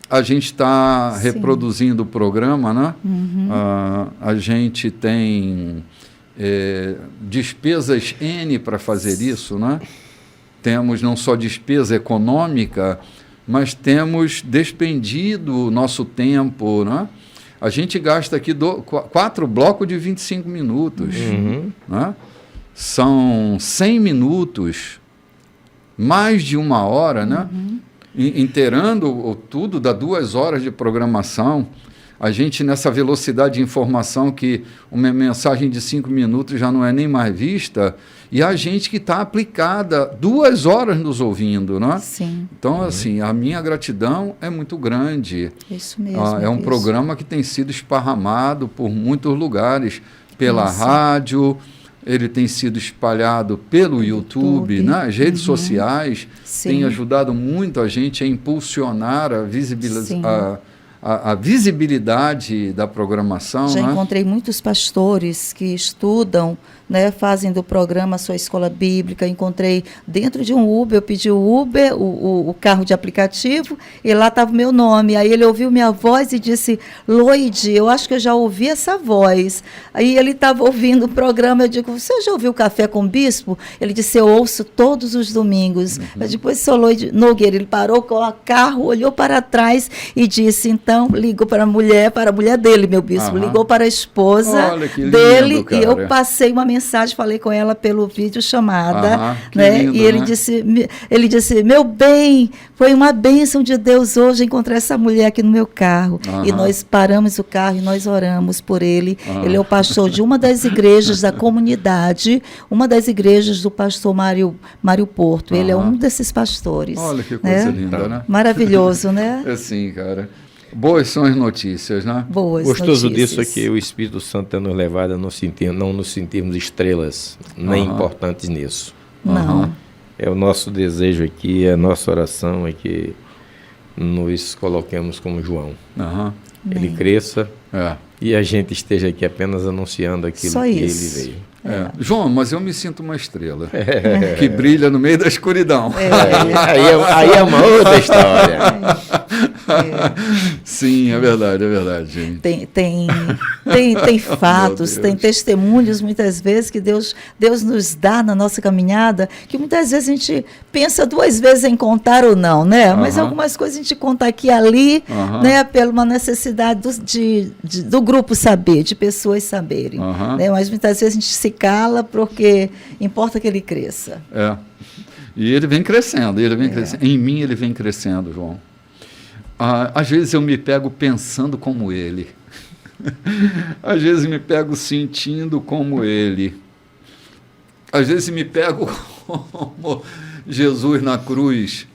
a gente estar reproduzindo o programa, né? A gente tem despesas N para fazer isso, né? Temos não só despesa econômica, mas temos despendido o nosso tempo, né? A gente gasta aqui 4 blocos de 25 minutos, né? São 100 minutos, mais de 1 hora, né? Inteirando tudo, dá 2 horas de programação. A gente, nessa velocidade de informação, que uma mensagem de 5 minutos já não é nem mais vista, e a gente que está aplicada 2 horas nos ouvindo, né? Sim. Então, assim, a minha gratidão é muito grande. Isso mesmo. É um programa que tem sido esparramado por muitos lugares, pela rádio, ele tem sido espalhado pelo YouTube, né? As redes sociais têm ajudado muito a gente a impulsionar a visibilidade da programação. Já encontrei muitos pastores que estudam, né, fazem do programa a sua escola bíblica. Encontrei dentro de um Uber, eu pedi o Uber, o carro de aplicativo, e lá estava o meu nome. Aí ele ouviu minha voz e disse, Loide, eu acho que eu já ouvi essa voz. Aí ele estava ouvindo o programa, eu digo, você já ouviu Café com o Bispo? Ele disse, eu ouço todos os domingos. Mas depois o seu Loide Nogueira, ele parou com o carro, olhou para trás e disse, então, ligou para a mulher dele, meu bispo, ligou para a esposa dele, lindo, e eu passei uma mensagem, falei com ela pelo vídeo chamada, né? Lindo, e ele disse, meu bem, foi uma bênção de Deus hoje encontrar essa mulher aqui no meu carro. E nós paramos o carro e nós oramos por ele. Ele é o pastor de uma das igrejas da comunidade, uma das igrejas do pastor Mário Porto. Ele é um desses pastores. Olha que coisa linda, né? Maravilhoso, né? É sim, cara. Boas são as notícias, né? Boas Gostoso notícias. Disso é que o Espírito Santo tem nos levado a não nos sentirmos estrelas, nem importantes nisso. Não. É o nosso desejo aqui, a nossa oração é que nos coloquemos como João. Ele cresça e a gente esteja aqui apenas anunciando aquilo que ele veio. João, mas eu me sinto uma estrela que brilha no meio da escuridão. Aí é uma outra história. Sim, é verdade, gente. Tem fatos, tem testemunhos muitas vezes que Deus nos dá na nossa caminhada, que muitas vezes a gente pensa 2 vezes em contar ou não, né? Mas algumas coisas a gente conta aqui e ali, né? Pela uma necessidade do grupo saber, de pessoas saberem. Né? Mas muitas vezes a gente se cala porque importa que ele cresça. E ele vem crescendo, crescendo. Em mim ele vem crescendo, João. Às vezes eu me pego pensando como ele. Às vezes me pego sentindo como ele. Às vezes me pego como Jesus na cruz,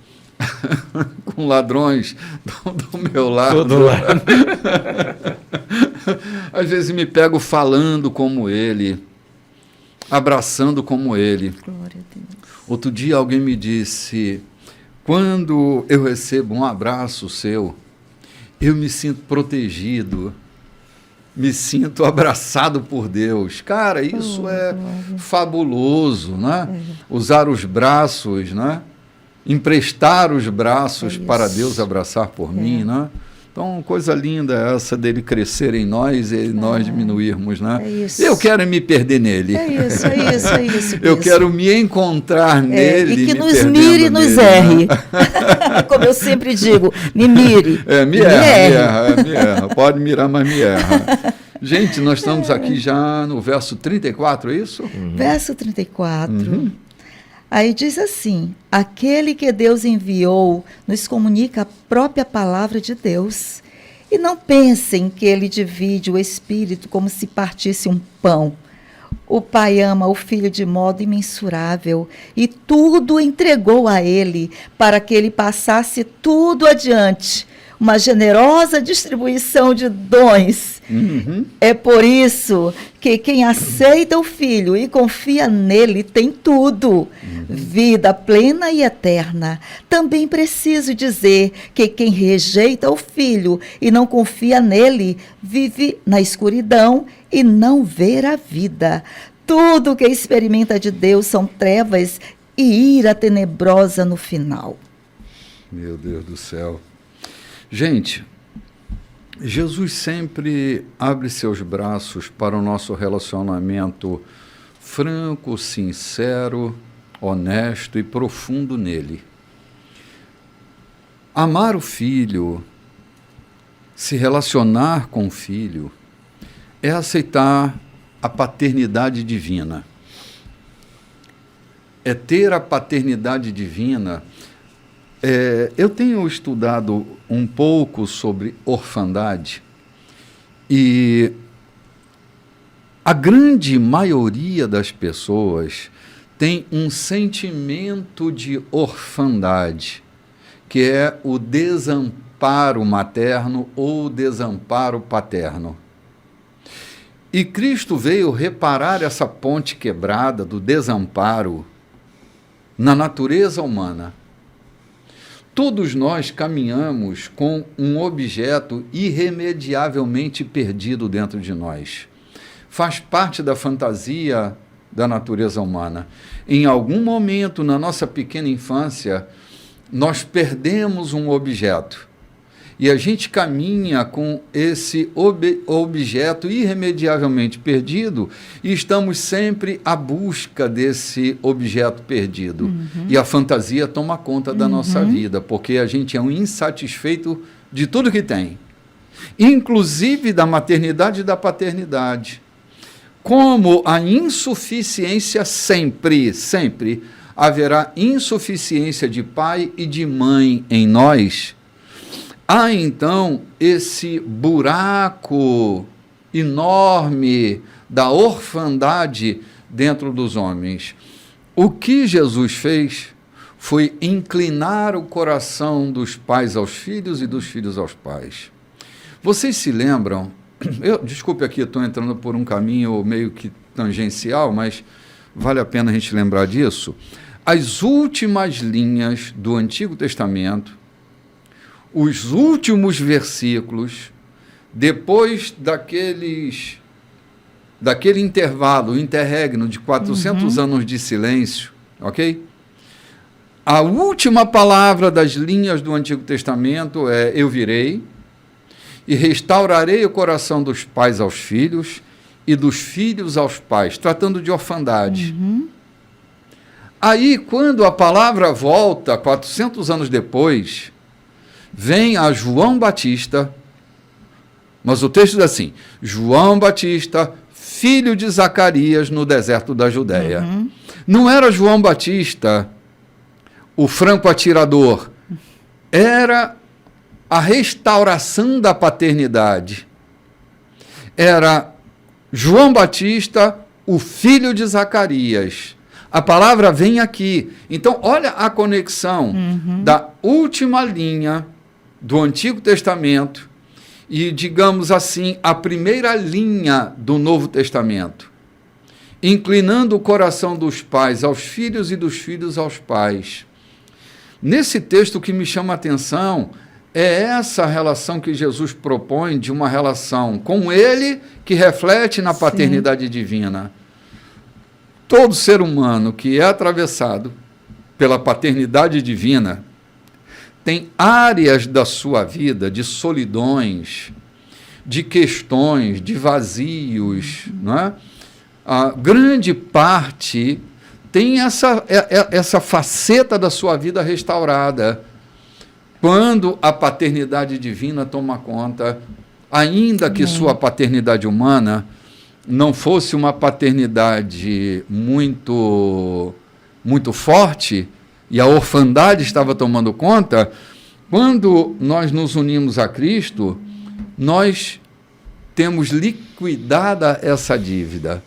com ladrões do meu lado. Todo lado. Às vezes me pego falando como ele, abraçando como ele. Glória a Deus. Outro dia alguém me disse, quando eu recebo um abraço seu, eu me sinto protegido, me sinto abraçado por Deus. Cara, isso é fabuloso, né? Usar os braços, né? Emprestar os braços para Deus abraçar por mim, né? Então, coisa linda essa dele crescer em nós e nós diminuirmos, né? É isso. Eu quero me perder nele. É isso. Eu quero me encontrar nele. E que nos mire e nos erre. Né? Como eu sempre digo, me mire. Me erra. Pode mirar, mas me erra. Gente, nós estamos aqui já no verso 34, é isso? Verso 34. Aí diz assim: aquele que Deus enviou nos comunica a própria palavra de Deus. E não pensem que ele divide o Espírito como se partisse um pão. O Pai ama o Filho de modo imensurável e tudo entregou a ele para que ele passasse tudo adiante. Uma generosa distribuição de dons. É por isso que quem aceita o Filho e confia nele tem tudo, vida plena e eterna. Também preciso dizer que quem rejeita o Filho e não confia nele vive na escuridão e não vê a vida. Tudo que experimenta de Deus são trevas e ira tenebrosa no final. Meu Deus do céu. Gente, Jesus sempre abre seus braços para o nosso relacionamento franco, sincero, honesto e profundo nele. Amar o Filho, se relacionar com o Filho, é aceitar a paternidade divina. É ter a paternidade divina. Eu tenho estudado um pouco sobre orfandade e a grande maioria das pessoas tem um sentimento de orfandade, que é o desamparo materno ou desamparo paterno. E Cristo veio reparar essa ponte quebrada do desamparo na natureza humana. Todos nós caminhamos com um objeto irremediavelmente perdido dentro de nós. Faz parte da fantasia da natureza humana. Em algum momento na nossa pequena infância, nós perdemos um objeto. E a gente caminha com esse objeto irremediavelmente perdido e estamos sempre à busca desse objeto perdido. E a fantasia toma conta da nossa vida, porque a gente é um insatisfeito de tudo que tem, inclusive da maternidade e da paternidade. Como a insuficiência sempre haverá insuficiência de pai e de mãe em nós, há então esse buraco enorme da orfandade dentro dos homens. O que Jesus fez foi inclinar o coração dos pais aos filhos e dos filhos aos pais. Vocês se lembram? Desculpe aqui, estou entrando por um caminho meio que tangencial, mas vale a pena a gente lembrar disso. As últimas linhas do Antigo Testamento, os últimos versículos, depois daquele intervalo, interregno de 400 anos de silêncio, ok? A última palavra das linhas do Antigo Testamento é: eu virei e restaurarei o coração dos pais aos filhos e dos filhos aos pais, tratando de orfandade. Aí, quando a palavra volta, 400 anos depois, vem a João Batista, mas o texto diz assim: João Batista, filho de Zacarias, no deserto da Judéia. Não era João Batista o franco atirador, era a restauração da paternidade. Era João Batista, o filho de Zacarias. A palavra vem aqui. Então, olha a conexão da última linha do Antigo Testamento e, digamos assim, a primeira linha do Novo Testamento, inclinando o coração dos pais aos filhos e dos filhos aos pais. Nesse texto, o que me chama a atenção é essa relação que Jesus propõe de uma relação com ele que reflete na paternidade divina. Todo ser humano que é atravessado pela paternidade divina tem áreas da sua vida de solidões, de questões, de vazios, não é? A grande parte tem essa faceta da sua vida restaurada. Quando a paternidade divina toma conta, ainda que sua paternidade humana não fosse uma paternidade muito forte, e a orfandade estava tomando conta, quando nós nos unimos a Cristo, nós temos liquidada essa dívida.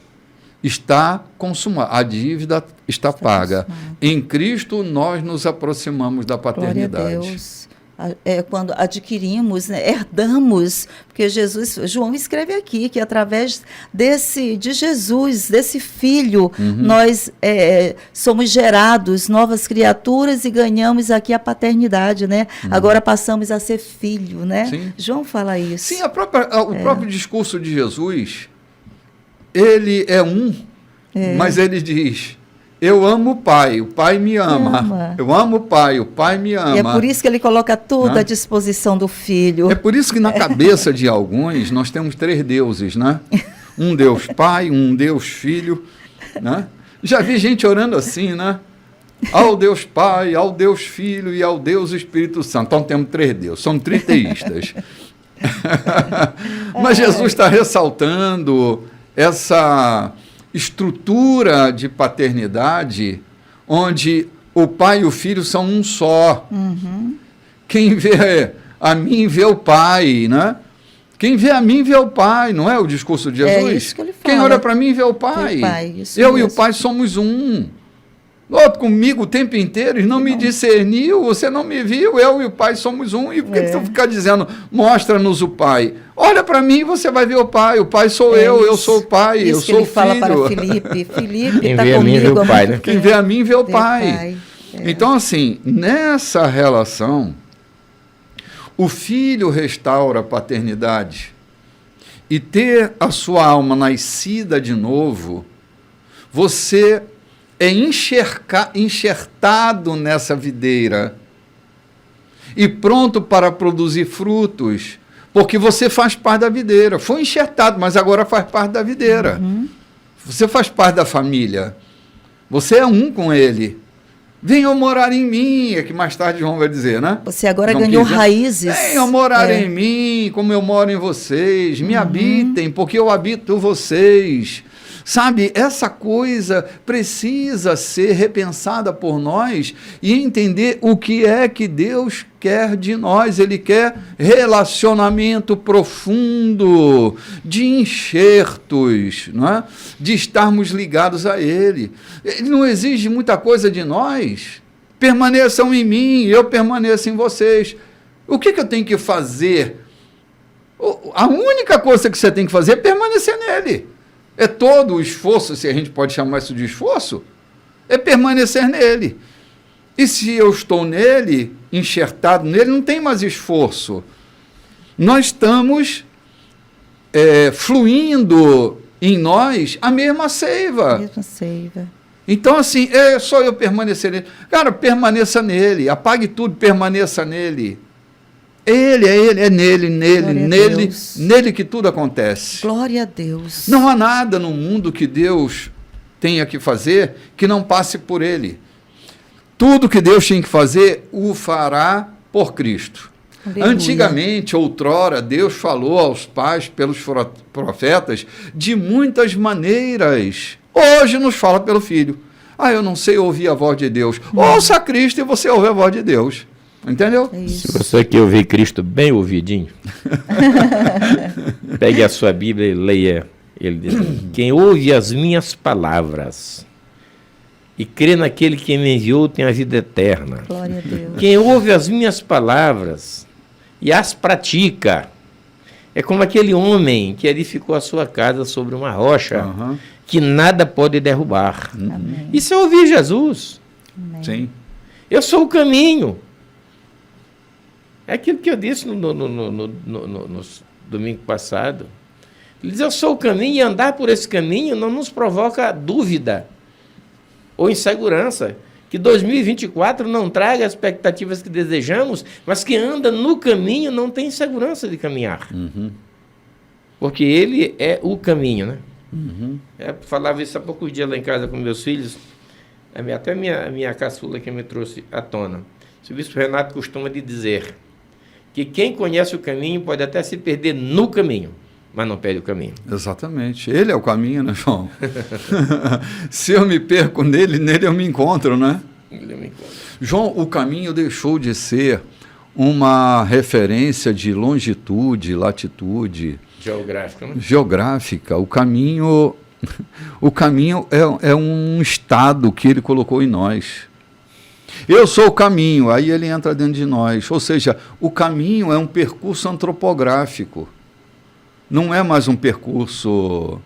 Está consumada, a dívida está paga. Em Cristo, nós nos aproximamos da paternidade. Glória a Deus. Quando adquirimos, né, herdamos, porque João escreve aqui que através de Jesus, desse Filho, nós somos gerados novas criaturas e ganhamos aqui a paternidade, né? Agora passamos a ser filho, né? Sim. João fala isso. Sim, o próprio discurso de Jesus, ele é mas ele diz: eu amo o Pai me ama. Eu amo o Pai me ama. E é por isso que ele coloca tudo à disposição do Filho. É por isso que na cabeça de alguns nós temos 3 deuses, né? Um Deus Pai, um Deus Filho, né? Já vi gente orando assim, né? Ao Deus Pai, ao Deus Filho e ao Deus Espírito Santo. Então temos 3 deuses, somos triteístas. Mas Jesus está ressaltando essa estrutura de paternidade onde o pai e o filho são um só. Quem vê a mim vê o Pai, né? Quem vê a mim vê o Pai, não é o discurso de Jesus? É isso que ele fala. Quem olha para mim vê o Pai. Eu e o Pai somos um. Outro comigo o tempo inteiro e não me discerniu, você não me viu, eu e o Pai somos um. E por que tu fica dizendo, mostra-nos o Pai? Olha para mim e você vai ver o Pai sou eu sou o Pai, eu sou o Filho. Isso que ele fala para Filipe, está comigo. Pai, né? Quem vê a mim vê o Pai. Então, assim, nessa relação, o filho restaura a paternidade e ter a sua alma nascida de novo, você é enxertado nessa videira e pronto para produzir frutos, porque você faz parte da videira. Foi enxertado, mas agora faz parte da videira. Você faz parte da família. Você é um com ele. Venham morar em mim, é que mais tarde João vai dizer, né? Você agora ganhou raízes. Venham morar em mim, como eu moro em vocês. Me habitem, porque eu habito vocês. Sabe, essa coisa precisa ser repensada por nós e entender o que é que Deus quer de nós. Ele quer relacionamento profundo, de enxertos, não é? De estarmos ligados a Ele. Ele não exige muita coisa de nós. Permaneçam em mim, eu permaneço em vocês. O que eu tenho que fazer? A única coisa que você tem que fazer é permanecer nele. É todo o esforço, se a gente pode chamar isso de esforço, é permanecer nele. E se eu estou nele, enxertado nele, não tem mais esforço. Nós estamos fluindo em nós a mesma seiva. A mesma seiva. Então, assim, é só eu permanecer nele. Cara, permaneça nele, apague tudo, permaneça nele. É nele que tudo acontece. Glória a Deus. Não há nada no mundo que Deus tenha que fazer que não passe por ele. Tudo que Deus tinha que fazer, o fará por Cristo. Aleluia. Antigamente, outrora, Deus falou aos pais, pelos profetas, de muitas maneiras. Hoje nos fala pelo Filho. Eu não sei ouvir a voz de Deus. Ouça a Cristo e você ouve a voz de Deus. Entendeu? Se você quer ouvir Cristo bem ouvidinho, pegue a sua Bíblia e leia. Ele diz: quem ouve as minhas palavras e crê naquele que me enviou tem a vida eterna. Glória a Deus. Quem ouve as minhas palavras e as pratica é como aquele homem que edificou a sua casa sobre uma rocha que nada pode derrubar. Isso é ouvir Jesus. Amém. Sim. Eu sou o caminho. É aquilo que eu disse no domingo passado. Ele diz: eu sou o caminho, e andar por esse caminho não nos provoca dúvida ou insegurança. Que 2024 não traga as expectativas que desejamos, mas que anda no caminho não tem segurança de caminhar. Porque ele é o caminho, né? Falava isso há poucos dias lá em casa com meus filhos, até minha caçula que me trouxe à tona. O bispo Renato costuma de dizer que quem conhece o caminho pode até se perder no caminho, mas não perde o caminho. Exatamente. Ele é o caminho, né, João? Se eu me perco nele eu me encontro, né? Ele me encontra. João, o caminho deixou de ser uma referência de longitude, latitude... Geográfica, né? Geográfica. O caminho é um estado que ele colocou em nós. Eu sou o caminho, aí ele entra dentro de nós. Ou seja, o caminho é um percurso antropográfico. Não é mais um percurso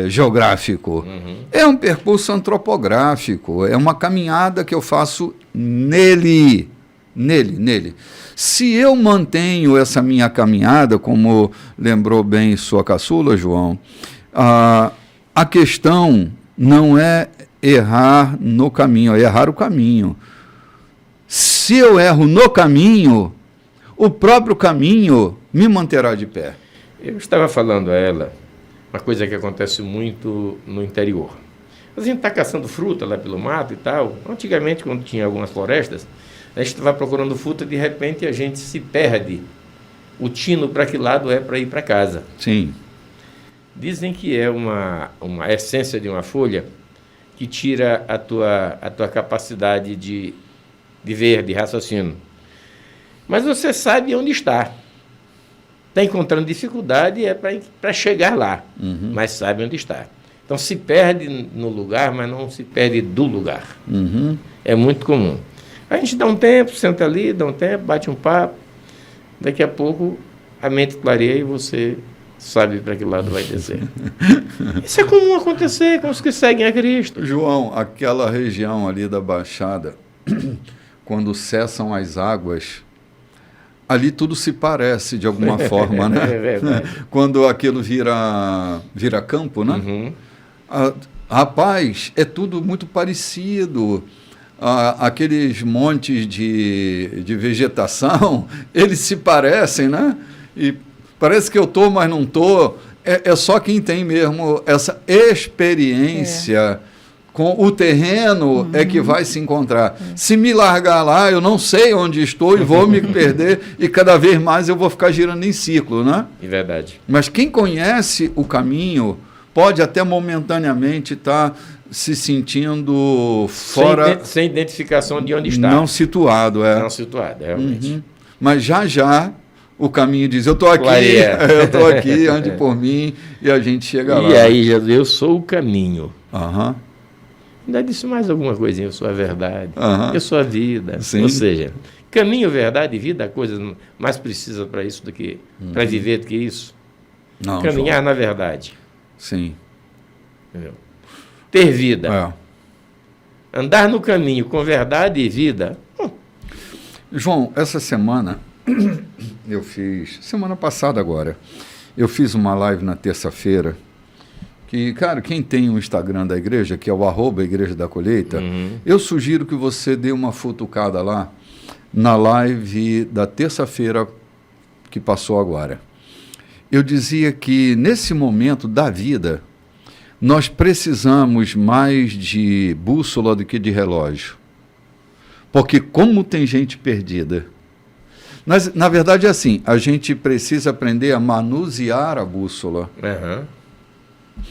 geográfico. É um percurso antropográfico. É uma caminhada que eu faço nele. Se eu mantenho essa minha caminhada, como lembrou bem sua caçula, João, a questão não é errar no caminho, é errar o caminho. Se eu erro no caminho, o próprio caminho me manterá de pé. Eu estava falando a ela uma coisa que acontece muito no interior. A gente está caçando fruta lá pelo mato e tal. Antigamente, quando tinha algumas florestas, a gente vai procurando fruta e de repente a gente se perde. O tino para que lado é para ir para casa. Sim. Dizem que é uma essência de uma folha que tira a tua capacidade de ver, de raciocínio. Mas você sabe onde está. Está encontrando dificuldade para chegar lá, mas sabe onde está. Então se perde no lugar, mas não se perde do lugar. É muito comum. A gente dá um tempo, senta ali, dá um tempo, bate um papo. Daqui a pouco a mente clareia e você sabe para que lado vai descer. Isso é comum acontecer com os que seguem a Cristo. João, aquela região ali da Baixada, quando cessam as águas, ali tudo se parece de alguma forma, né? É verdade. Quando aquilo vira campo, né? Rapaz, é tudo muito parecido. Aqueles montes de vegetação, eles se parecem, né? E parece que eu estou, mas não estou. É só quem tem mesmo essa experiência com o terreno é que vai se encontrar. Se me largar lá, eu não sei onde estou e vou me perder e cada vez mais eu vou ficar girando em ciclo, né? É verdade. Mas quem conhece o caminho pode até momentaneamente estar se sentindo fora... Sem identificação de onde está. Não situado, Não situado, realmente. Mas já o caminho diz, eu estou aqui, ande por mim, e a gente chega lá. E aí, Jesus, eu sou o caminho. Ainda disse mais alguma coisinha, eu sou a verdade, eu sou a vida. Sim. Ou seja, caminho, verdade e vida, a coisa mais precisa para isso do que, para viver do que isso. Não, caminhar João. na verdade. Sim. Entendeu? Ter vida. Andar no caminho com verdade e vida. João, essa semana, semana passada agora, eu fiz uma live na terça-feira, que, cara, quem tem o Instagram da igreja, que é o @Igreja da Colheita, eu sugiro que você dê uma futucada lá na live da terça-feira que passou agora. Eu dizia que nesse momento da vida, nós precisamos mais de bússola do que de relógio. Porque como tem gente perdida. Mas, na verdade, é assim, a gente precisa aprender a manusear a bússola.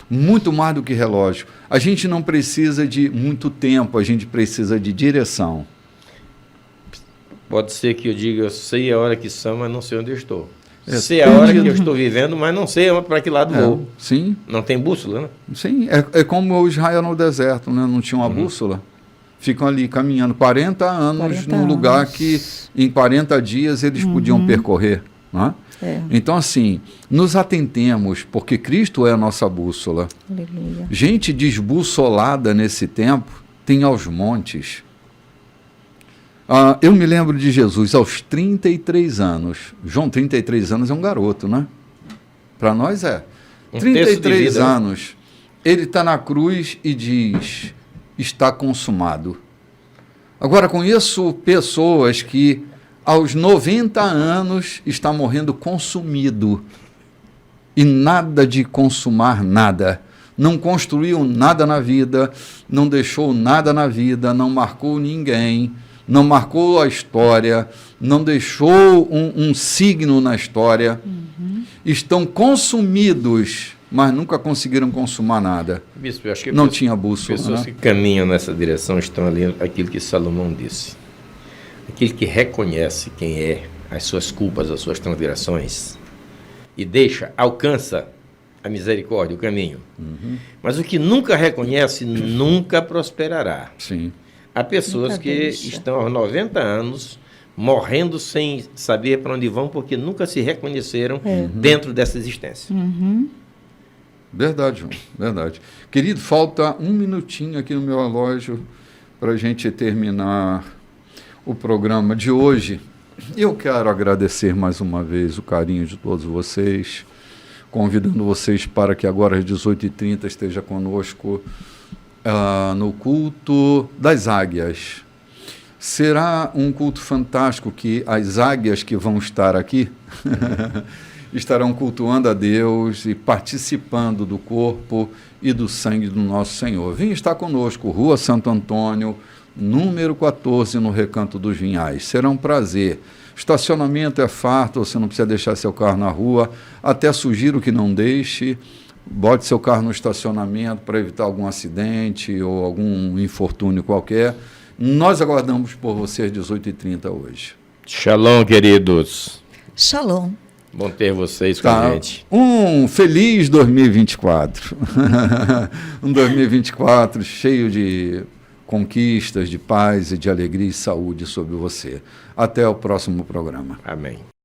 Muito mais do que relógio. A gente não precisa de muito tempo, a gente precisa de direção. Pode ser que eu diga, eu sei a hora que são, mas não sei onde eu estou. Sei a hora que eu estou vivendo, mas não sei para que lado vou. Sim. Não tem bússola, né? Sim, é como o Israel no deserto, né? Não tinha uma bússola. Ficam ali caminhando 40 anos num lugar que em 40 dias eles podiam percorrer. Né? Então, assim, nos atentemos, porque Cristo é a nossa bússola. Aleluia. Gente desbussolada nesse tempo tem aos montes. Eu me lembro de Jesus aos 33 anos. João, 33 anos é um garoto, né? Para nós é. 33 anos. Ele está na cruz e diz, está consumado. Agora, conheço pessoas que aos 90 anos está morrendo consumido e nada de consumar nada. Não construiu nada na vida, não deixou nada na vida, não marcou ninguém, não marcou a história, não deixou um signo na história. Estão consumidos, mas nunca conseguiram consumar nada. Bispo, eu acho que não tinha bússola. Pessoas que caminham nessa direção estão ali aquilo que Salomão disse. Aquele que reconhece quem é, as suas culpas, as suas transgressões, e alcança a misericórdia, o caminho. Mas o que nunca reconhece, nunca prosperará. Sim. Há pessoas que estão aos 90 anos morrendo sem saber para onde vão, porque nunca se reconheceram dentro dessa existência. Verdade, João, verdade. Querido, falta um minutinho aqui no meu relógio para a gente terminar o programa de hoje. Eu quero agradecer mais uma vez o carinho de todos vocês, convidando vocês para que agora às 18h30 esteja conosco no culto das águias. Será um culto fantástico que as águias que vão estar aqui estarão cultuando a Deus e participando do corpo e do sangue do nosso Senhor. Venha estar conosco, Rua Santo Antônio, número 14, no Recanto dos Vinhais. Será um prazer. Estacionamento é farto, você não precisa deixar seu carro na rua. Até sugiro que não deixe. Bote seu carro no estacionamento para evitar algum acidente ou algum infortúnio qualquer. Nós aguardamos por você às 18h30 hoje. Shalom, queridos. Shalom. Bom ter vocês com a gente. Um feliz 2024. Um 2024 cheio de conquistas, de paz e de alegria e saúde sobre você. Até o próximo programa. Amém.